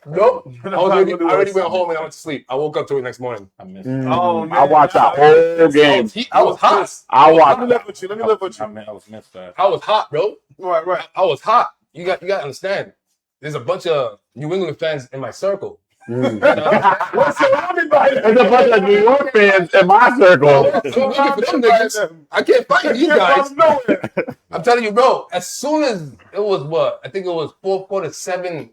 Nope. I already went home and I went to sleep. I woke up to it next morning. I missed Oh, man. I watched that whole game. I was hot. I Let me watched. live with you. Let me live with you. I was missed that. I was hot, bro. Right. I was hot. You got to understand. There's a bunch of New England fans in my circle. What's surrounded by them? There's a bunch of New York fans in my circle. I'm looking for them niggas. I can't fight these guys. I'm telling you, bro. As soon as it was what? I think it was 4 quarters, 7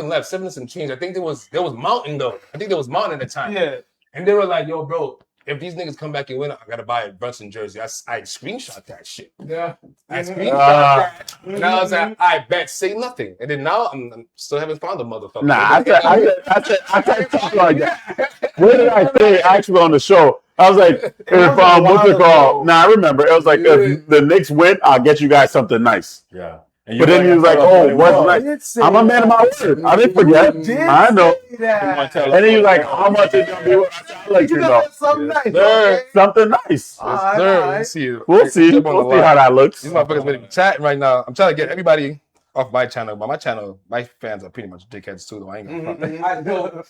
left, 7 and some change. I think there was Mountain though. I think there was Mountain at the time. Yeah. And they were like, "Yo, bro, if these niggas come back and win, I gotta buy a Brunson jersey." I screenshot that shit. Yeah. I screenshot that. And I was like, "I bet, say nothing." And then now I'm still haven't found the motherfucker. Nah, I said something like that. What did I say actually on the show? I was like, if what's it called? Nah, I remember. It was like, if the Knicks win, I'll get you guys something nice. Yeah. But then he was like, oh, what's nice? I'm a man of my word. I didn't forget. I know. And then he was like, how much is going to be? I'll let you know. Something nice. Something nice. Let's see. We'll see. We'll see how that looks. These motherfuckers been chatting right now. I'm trying to get everybody off my channel, but my channel, my fans are pretty much dickheads too, though. I ain't gonna front. I know.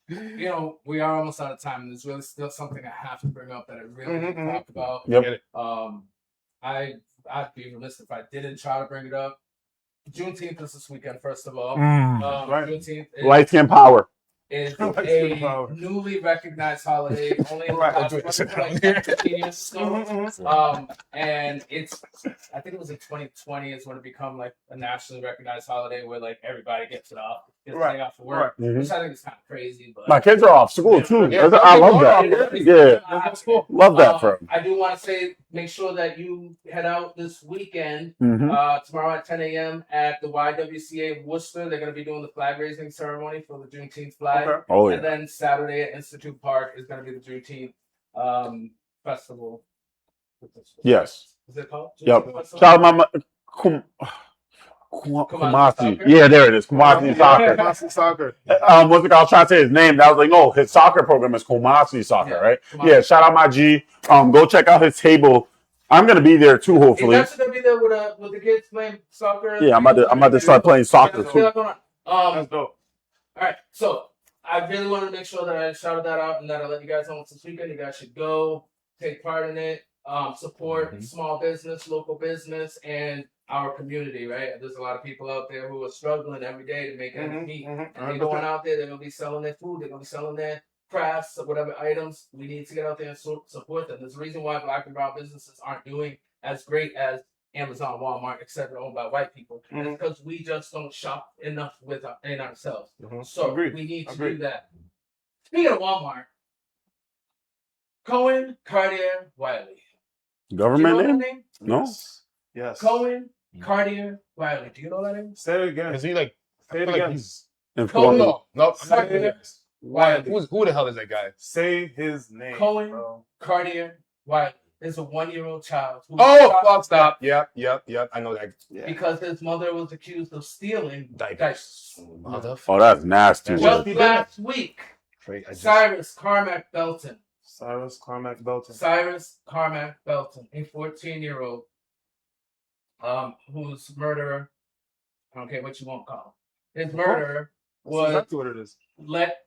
You know, we are almost out of time, and there's really still something I have to bring up that I really need to talk about. Yep. I'd be remiss if I didn't try to bring it up. Juneteenth is this weekend, first of all. Right. Juneteenth Light skin power. is a newly recognized holiday, only in the past 15 years ago. And it's, I think it was in 2020 is when it became like a nationally recognized holiday where like everybody gets it off, gets a day off of work, which I think is kind of crazy. But My kids are off school too. Yeah, I love that. Yeah. Love that for them. I do want to say, make sure that you head out this weekend, Mm-hmm. tomorrow at 10 a.m. at the YWCA of Worcester. They're going to be doing the flag raising ceremony for the Juneteenth flag. Okay. Oh, yeah. And then Saturday at Institute Park is going to be the Juneteenth festival. Yes. Is it called? Yep. Juneteenth festival? Shout out my Kumasi. Yeah, there it is. Kumasi Soccer. Kumasi Soccer. What's it called? I was trying to say his name. I was like, no, his soccer program is Kumasi Soccer, right? Kumasi. Yeah, shout out my G. Go check out his table. I'm gonna be there too, hopefully. He's actually going to be there with the kids playing soccer. Yeah, I'm about to start playing soccer too. That's dope. All right, so I really want to make sure that I shouted that out and that I let you guys know this weekend. You guys should go take part in it, support small business, local business, and our community. Right, there's a lot of people out there who are struggling every day to make ends meet, and they're going out there. They're going to be selling their food. They're going to be selling their crafts or whatever items. We need to get out there and support them. There's a reason why Black and brown businesses aren't doing as great as Amazon, Walmart, etc., owned by white people. And it's because we just don't shop enough in ourselves. So Agreed. we need to do that. Speaking of Walmart, Cohen, Cartier, Wiley. Government Do you know name? that name? No. Yes. Cohen, Cartier, Wiley. Do you know that name? Say it again. Is he like? Say it Like again. he's Inform me. no. Cartier, Wiley. Who the hell is that guy? Say his name. Cohen, bro. Cartier, Wiley is a 1-year-old child. Who Oh, shot fuck! Stop. Yep. I know that. Yeah. because his mother was accused of stealing diapers. Motherfucker. Oh, that's nasty. Just He did last week, Cyrus Carmack Belton, Cyrus Carmack Belton. a 14-year-old, whose murderer, I don't care what you want to call him, his murderer That's was exactly what it is. let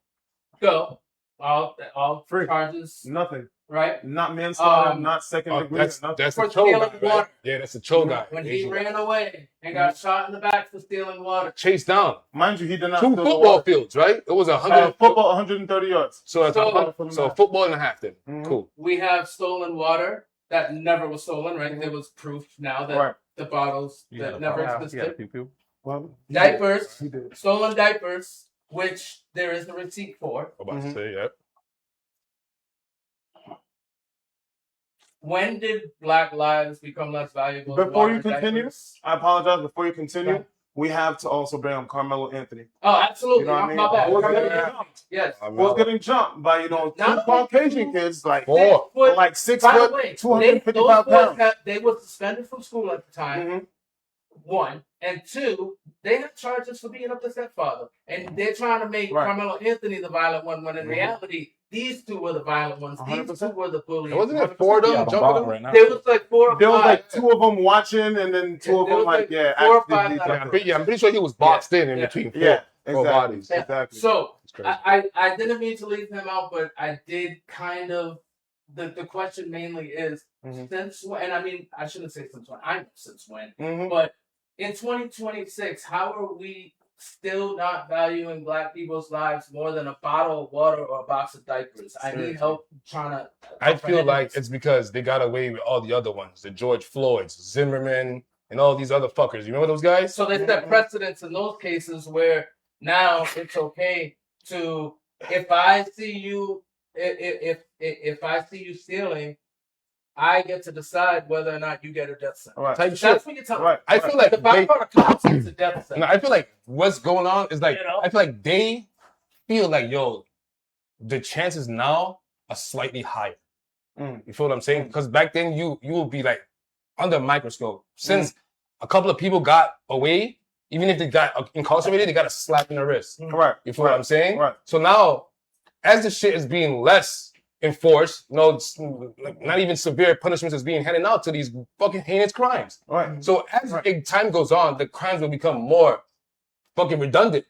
go. All Free. charges, Nothing. right? Not manslaughter. Not second degree. That's nothing. the For Cho stealing guy, right? water. Yeah, that's the Cho guy. When he Asian guy. ran away and got shot in the back for stealing water. Chased down Mind you, he did not 2 steal the football water. fields, right? It was 100. Football, 130 yards. So that's So- so football and a half then. Cool. We have stolen water that never was stolen, right? There was proof now that Right. the bottles that never existed. Well, Diapers, he did. stolen diapers, which there is a receipt for. I'm about to say, yeah. When did Black lives become less valuable? than Before water you and continue, diapers? I apologize. Before you continue, Yeah. we have to also bring up Carmelo Anthony. Oh, absolutely. You know what I mean? My bad. Was Carmelo- getting jumped. Yes. Was getting jumped by, two Not Caucasian kids, like Four. like 6 By the foot, way, 255 pounds. they were suspended from school at the time. One. And two, they have charges for being up to stepfather. And they're trying to make Right. Carmelo Anthony the violent one, when in reality, these two were the violent ones. These 100%. two were the bullies. Wasn't it 4 of them jumping them? right now. There was like 4 or There was 5. like 2 of them watching, and then 2 of There them was like, like yeah, 4 or actually 5 beat that them. I I'm pretty sure he was boxed in Yeah. between 4. Yeah. bodies. Yeah. Exactly. So It's crazy. I didn't mean to leave him out, but I did kind of. The question mainly is since when, and I mean I shouldn't say since when, I know since when, but in 2026, how are we still not valuing Black people's lives more than a bottle of water or a box of diapers? I need help trying to. I feel like it's because they got away with all the other ones, the George Floyds, Zimmerman, and all these other fuckers. You remember those guys? So they set precedents in those cases where now it's okay to, if I see you, if I see you stealing, I get to decide whether or not you get a death sentence. Right. Type That's shit. what you're telling Right. I feel like me. The byproduct constitutes a death sentence. No, I feel like what's going on is like, You know? I feel like they feel like, yo, the chances now are slightly higher. You feel what I'm saying? Because back then you will be like under a microscope. Since a couple of people got away, even if they got incarcerated, they got a slap in the wrist. Correct. You feel what I'm saying? Right. So now, as the shit is being less enforced, it's like not even severe punishments is being handed out to these fucking heinous crimes. Right. So as time goes on, the crimes will become more fucking redundant.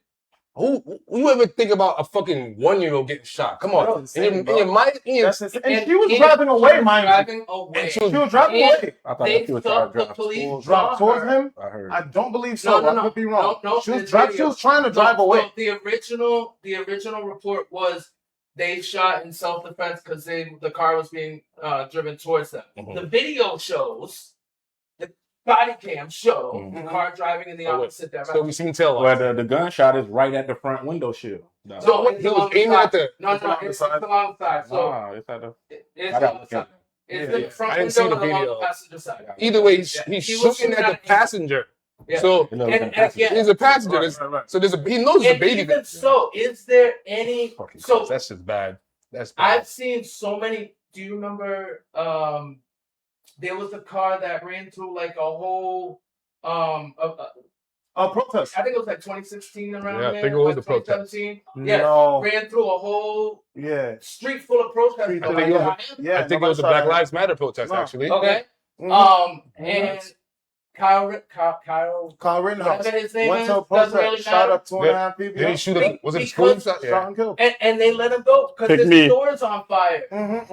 Who ever think about a fucking 1-year-old getting shot? Come on. That's insane, in your mind, That's insane. And she was driving away, mind you. and She was driving away. I thought They she was thought trying the to police Drop towards him? I heard. I don't believe so. No, I could be wrong. No, She was there's she was trying to drive away. So the original report was they shot in self-defense because the car was being driven towards them. The video shows, the body cam show the car driving in the opposite direction. So we seen tail Well, lights. the gunshot is right at the front window shield. No, So he was aiming at the. No, it's along the side. So it's at the. it's I gotta on the look side. at It's Yeah, the front I didn't see window the and along video. the passenger side. Either way, he's He was shooting shooting at the at- passenger. Yeah. So You know, And again, he's a passenger. Right. So he knows it's a and baby. even so, is there any? Fucking So Christ, that's just bad. That's bad. I've seen so many. Do you remember? There was a car that ran through like a whole. A protest. I think it was like 2016 around Yeah, I there. think it was like the protest. 2017. Yeah, No. ran through a whole Yeah. street full of protesters. I think it was Yeah. I think it was the Black Lives Matter protest, No. actually. Okay. Mhm. And Kyle, Carl Rittenhouse whatever his name went is, to a doesn't protest, really shot matter. up 2.5 people. Did he shoot him? Was it a Because- school shot? Shot and killed. And they let him go because Pick his me. store's on fire.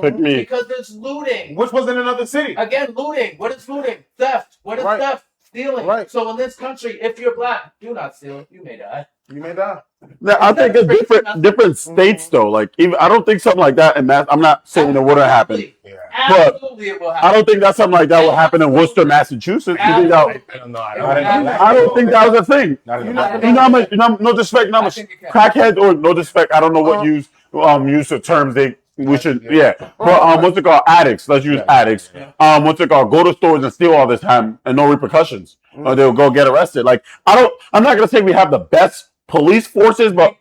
Pick me. Because there's looting. Which was in another city. Again, looting. What is looting? Theft. What is Right. theft? Stealing. Right. So in this country, if you're black, do not steal. You may die. You may die. Yeah, I think it's different states though. Like even I don't think something like that in Mass. I'm not saying it wouldn't happen. Absolutely. Absolutely, it will happen. I don't think that's something like that would happen in Worcester, Massachusetts. You think that, I don't know. I don't think that was a thing. Not in You the know- back. You know how much? You know, no disrespect, no I much think it can. crackheads or no disrespect. I don't know what use the terms we should but what's it called? Addicts. Let's use addicts. What's it called? Go to stores and steal all this time and no repercussions, or they'll go get arrested. Like I'm not gonna say we have the best police forces, but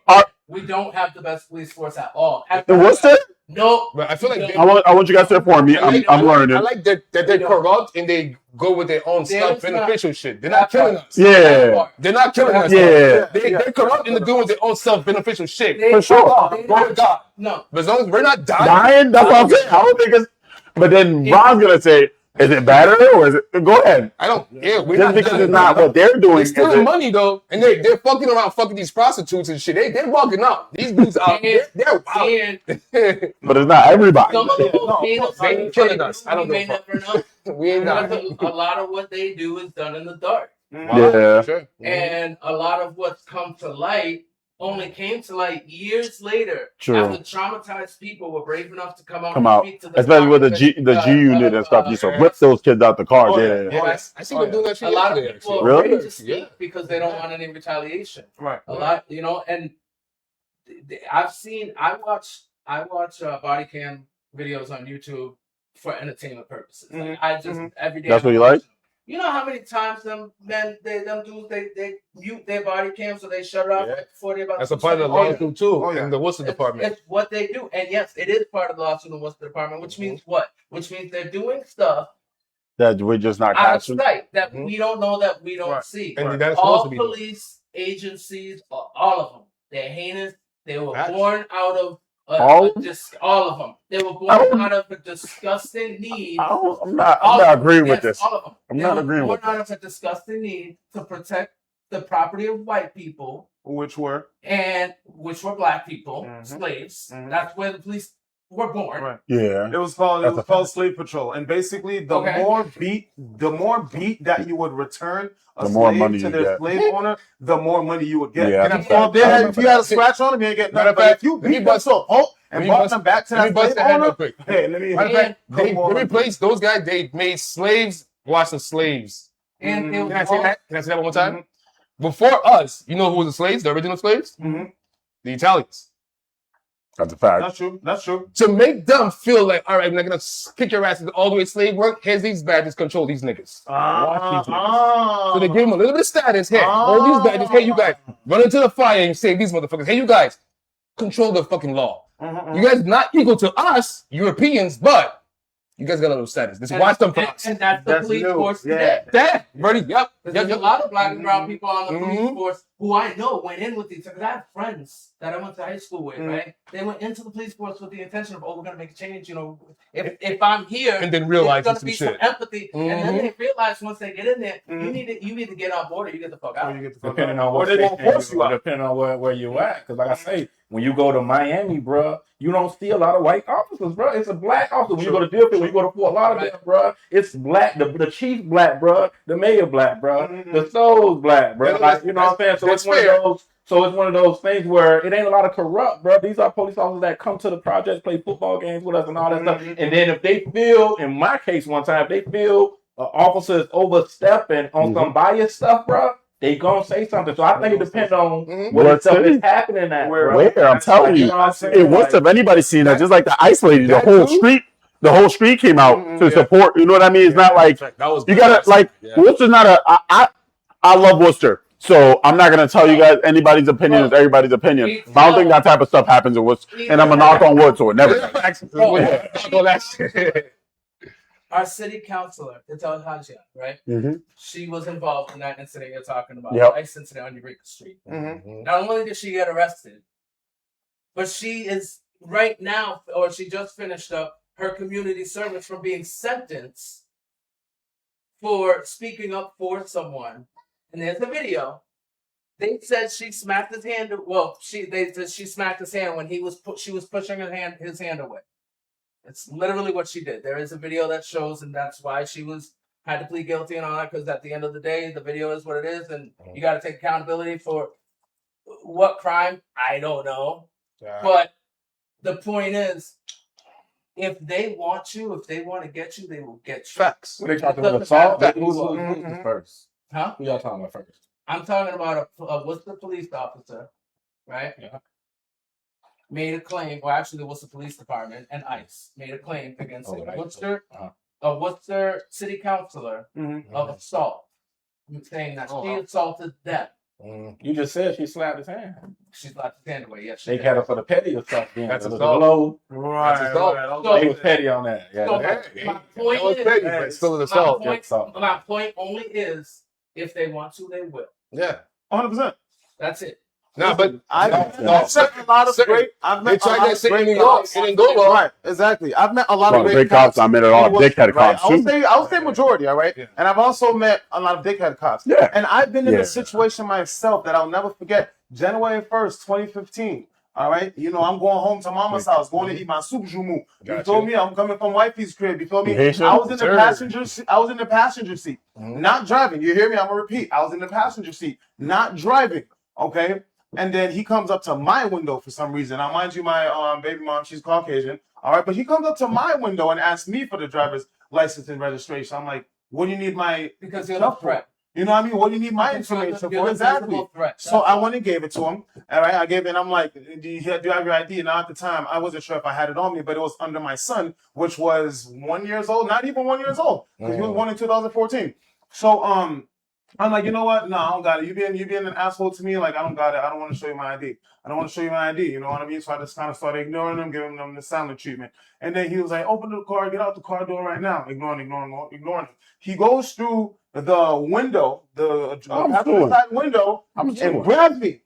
We don't have the best police force at all. in Worcester, No. But I feel like they, I want you guys to inform me. I'm learning. I like that they're corrupt and they go with their own stuff, There's beneficial shit. They're not killing us. Yeah, They're not killing us. Yeah. They're corrupt and they're doing their own self-beneficial shit. They- for sure. they- Go to God. No. But as long as we're not dying, Dying. That's what I'm saying. I don't think it's. But then Ron's gonna say, "Is it better or is it?" Go ahead. I don't. Yeah, we're Just not because dying. it's not what they're doing. They're is stealing it- money though, and they're fucking around, fucking these prostitutes and shit. They're walking up. These dudes out. They're wild. And But it's not everybody. some of them will pay no, us. they ain't killing us. I don't We may give a never know. we ain't not. A lot of what they do is done in the dark. Yeah. Sure. And a lot of what's come to light only came to light years later. True. After traumatized people were brave enough to come out Come and out, speak to the especially with the G Department, unit and stuff. You used to whip those kids out the cars. Yeah. I see them doing that shit a lot of yesterday, people actually. are Really? afraid to speak because they don't want any retaliation. Right. A lot, and I watch body cam videos on YouTube for entertainment purposes. Like, I just every day. That's I'm what you like? watching. You know how many times them dudes they mute their body cam so they shut it off Yeah. right before they about That's to a part of the say, lawsuit too, Oh, yeah. in the Worcester department. It's what they do, and yes, it is part of the lawsuit in the Worcester department, which means what? Which means they're doing stuff That we're just not out of catching. sight that we don't know that we don't Right. see. And that's supposed All to be police agencies, all of them, they're heinous. They were Facts. born out of All of all of them. They were I born don't- out of a disgusting need. I'm not All of them. agreeing with Yes, this. all of them. I'm They not were agreeing born with out of a disgusting need to protect the property of white people, which were black people, Mhm. slaves. Mhm. That's where the police were born. right. Yeah. It was called That's a fact. slave patrol, and basically the Okay. more beat that you would return a The more slave money to you their get. slave owner, the more money you would get. Yeah, If that's you a fact. if you had a scratch on them, you ain't get Matter nothing. of But fact, if you let me beat them bust- to a pulp let and me brought bust- them back to let me that bust slave that hand real owner, quick. hey, let me. Matter of fact, Come they on. replaced those guys. They made slaves watch the slaves. And it Mhm. was Can I say all- that? Can I say that one more time? Before us, you know who was the slaves? The original slaves? Mhm. The Italians. That's a fact. That's true. That's true. To make them feel like, all right, we're not gonna kick your asses all the way slave work. Here's these badges, control these niggas. Watch these niggas. So they give them a little bit of status. Here, hold these badges. Hey, you guys, run into the fire and save these motherfuckers. Hey, you guys, control the fucking law. You guys not equal to us, Europeans, but you guys got a little status. Just watch them for us. And that's the police new. force Yeah. today. That, Bernie, yep. There's a lot of black and brown people on the police Mhm. force who I know went in with these. Because I have friends that I went to high school with, right? They went into the police force with the intention of, oh, we're gonna make a change. You know, if I'm here, And then realize there's some gonna be shit. some empathy. And then they realize once they get in there, you need to get on board or you get the fuck out. Depending on Or what they state gonna force you out. depending on where you at. Because like I say, when you go to Miami, bruh, you don't see a lot of white officers, bruh. It's a black officer. When you go to Deerfield, when you go to Fort Lauderdale, bruh, it's black. The chief black, bruh. The mayor black, bruh. The soul's black, bruh. Like, you know what I'm saying? So it's one of those. So it's one of those things where it ain't a lot of corrupt, bruh. These are police officers that come to the projects, play football games with us, and all that stuff. And then if they feel, in my case, one time, if they feel an officer is overstepping on some bias stuff, bruh, they gonna say something. So I think it depends on what What stuff city? is happening at. Where- bruh. Where? I'm telling you. know what I'm saying? It was if anybody seen that, just like the ice lady, the That whole too? street, came out to support. You know what I mean? It's not like That was you gotta like Worcester's not a. I love Worcester, so I'm not gonna tell you guys anybody's opinion is everybody's opinion. But I don't think that type of stuff happens in Worcester, and I'm a knock on wood, so it never. Our city councilor, Itel Hajian, right? Mm-hmm. She was involved in that incident you're talking about, Yep. the ice incident on Eureka Street. Not only did she get arrested, but she is right now, or she just finished up her community service from being sentenced for speaking up for someone. And there's a video. They said she smacked his hand. Well, they said she smacked his hand when she was pushing his hand away. It's literally what she did. There is a video that shows, and that's why she had to plead guilty and all that. Because at the end of the day, the video is what it is, and you got to take accountability for what crime. I don't know, but the point is, if they want you, if they want to get you, they will get you. Facts. What they talking about? Assault? Who's Mhm. first? Huh? Who y'all talking about first? I'm talking about a Worcester police officer, right? Yeah. Made a claim, or actually the Worcester Police Department and ICE made a claim against a Worcester city councilor of assault, saying that she assaulted them. You just said she slapped his hand. She slapped his hand away. Yes, she They did. had her for the petty or something. That's It was assault. low. Right. So- They was petty on that. Yeah. So that's- my point That was is, petty, but still an assault. my point only is, if they want to, they will. Yeah. 100%. That's it. Nah, but I've met a lot of certain- great. I've they met a tried lot that of shit in great New York. cops. It didn't go well. Right, exactly. I've met a lot Well, of great cops. I met a lot of dickhead cops, too. I would say majority, all right? Yeah. And I've also met a lot of dickhead cops. Yeah. And I've been in Yeah. a situation myself that I'll never forget. January 1st, 2015. All right, you know, I'm going home to mama's house, going to eat my soup jumu. You Gotcha. feel me? I'm coming from wifey's crib. You feel me? You Haitian? I was in the Sir. passenger seat. I was in the passenger seat, not driving. You hear me? I'm gonna repeat. I was in the passenger seat, not driving. Okay. And then he comes up to my window for some reason. Now, mind you, my baby mom, she's Caucasian. All right, but he comes up to my window and asks me for the driver's license and registration. I'm like, what do you need my Because you're stuff the threat. You know what I mean? What do you need my You're information the for? Exactly. visible threat. So I went and gave it to him. All right, I gave it. And I'm like, do you have your ID? Now at the time, I wasn't sure if I had it on me, but it was under my son, which was 1 year old, not even 1 year old, because he was born in 2014. So I'm like, you know what? No, I don't got it. You being an asshole to me. Like, I don't got it. I don't want to show you my ID. I don't want to show you my ID. You know what I mean? So I just kind of started ignoring him, giving him the silent treatment. And then he was like, open the car, get out the car door right now. Ignoring him. He goes through the window, the passenger side window, and grabs me.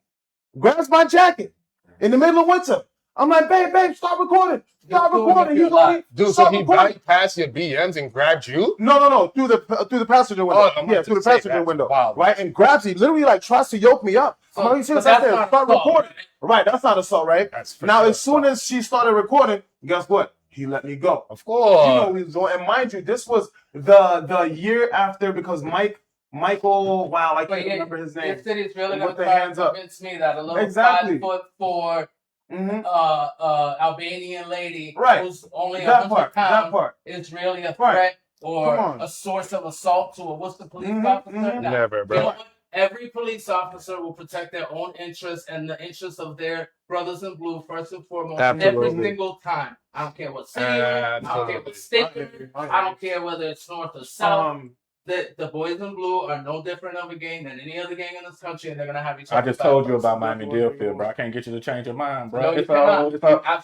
Grabs my jacket in the middle of winter. I'm like, babe, stop recording. Stop recording. He's only Dude, so he bypassed your BMs and grabbed you? No, through the passenger window. Oh, Through the passenger window. Wow. Right, and grabs. He literally like tries to yoke me up. I'm like, she was out there. Start recording. Right, that's not assault, right? Now, as soon as she started recording, guess what? He let me go. Of course. You know, he was going, and mind you, this was the year after because Michael, wow, I can't remember his name. Your city's really With going to the hands up. convince me that a little Exactly. 5'4" Albanian lady who's only that 100 pounds part. is really a threat or Come on. a source of assault to a Worcester police officer. Nah. Never, bro. You know what? Every police officer will protect their own interests and the interests of their brothers in blue first and foremost every single time. I don't care what city, I don't care what state, I don't care whether it's north or south. The boys in blue are no different of a gang than any other gang in this country, and they're gonna have each other. I just told you about Miami Deerfield, bro. I can't get you to change your mind, bro. No,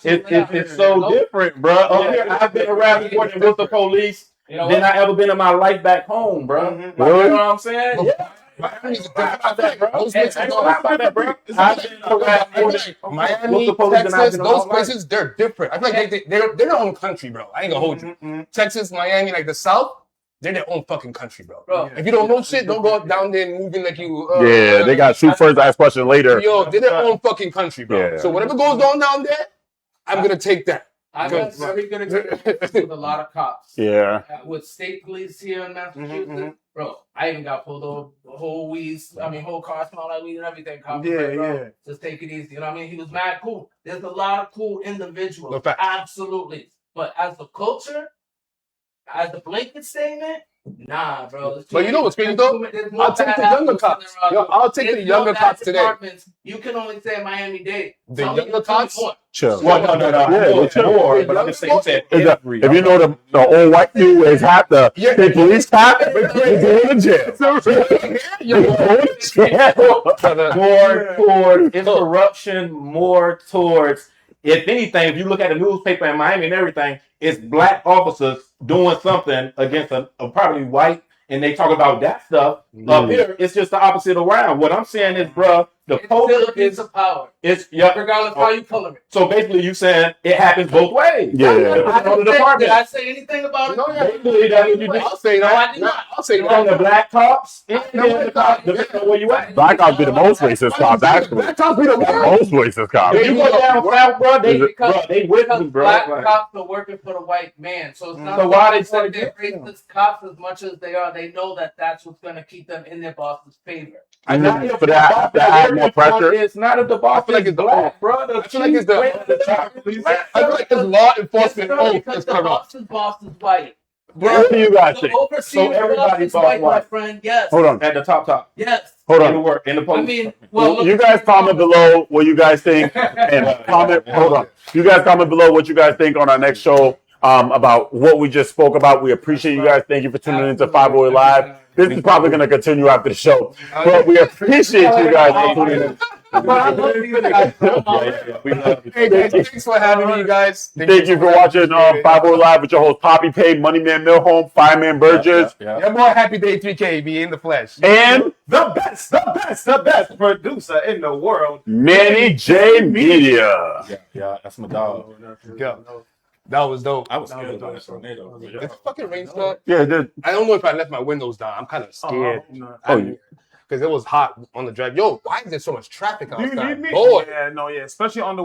It's so different, bro. Up here, I've been around working with the police than I ever been in my life back home, bro. You know what I'm saying? Yeah. Miami's about that, bro. Those places Miami, Texas, those places, they're different. I feel like they're their own country, bro. I ain't gonna hold you. Texas, Miami, like the South, they're their own fucking country, bro. If you don't know shit, don't go down there and moving like you. They got shoot first, ask question later. Yo, they're their own fucking country, bro. Yeah. So whatever goes on down there, I'm gonna take that. I've had very good experience with a lot of cops. Yeah. With state police here in Massachusetts, bro, I even got pulled over, whole car smelled like weed and everything. Cop was like, bro, just take it easy. You know what I mean? He was mad cool. There's a lot of cool individuals. No, absolutely. But as the culture, as the blanket statement, nah, bro. But you know what's crazy though? I'll take the younger cops. Yo, I'll take the younger cops today. You can only say Miami-Dade. The younger cops? Chill. Well, no. Yeah, More, but I'm just saying, you said every. If you know the old white dude wears hat, the state police hat, you're going to jail. You're going to jail. More towards interruption, more towards, if anything, if you look at the newspaper in Miami and everything, it's black officers doing something against a probably white, and they talk about that stuff. Up here, it's just the opposite around. What I'm saying is, bruh, the still a piece of power. It's regardless how you color it. So basically, you saying it happens both ways. Yeah. Did I say anything about it? No, basically, that's what you did. I'll say that. I did not. I'll say From the that. black cops, and the cops, depending on where you at. Black cops be the most racist cops, actually. Black cops be the Most racist cops. If you go down south, bro, they with me, bro. Black Like, cops are working for the white man, so it's not. So why they say they're racist cops as much as they are? They know that that's what's going to keep them in their boss's favor. For that, to add more pressure. It's not if the boss feel like it's the black, bro. I feel like it's I feel like it's law enforcement. Because the boss is white. What do you guys think? The overseer everybody's boss is white, my white. friend. Yes. Hold on. At the top. Yes. Hold In the on. work, in the police. I mean, well, You guys comment below what you guys think, and comment. Hold on. You guys comment below what you guys think on our next show about what we just spoke about. We appreciate you guys. Thank you for tuning into 508 Live. This is probably going to continue after the show, but we appreciate you guys for tuning in. We love you. Hey, guys, thanks for having me, you guys. Thank you for watching 508 Live with your host Papee Paye, Moneyman Milhomme, Fireman Burgess, You're more Happy Day 3K, be in the flesh. and the best producer in the world. Manny Jae Media. Yeah, that's my dog. Go. That was dope. I was scared about that tornado. It's fucking rain start. Yeah, dude. I don't know if I left my windows down. I'm kind of scared. Because it was hot on the drive. Yo, why is there so much traffic Do you outside? need me? Boy. Yeah, especially on the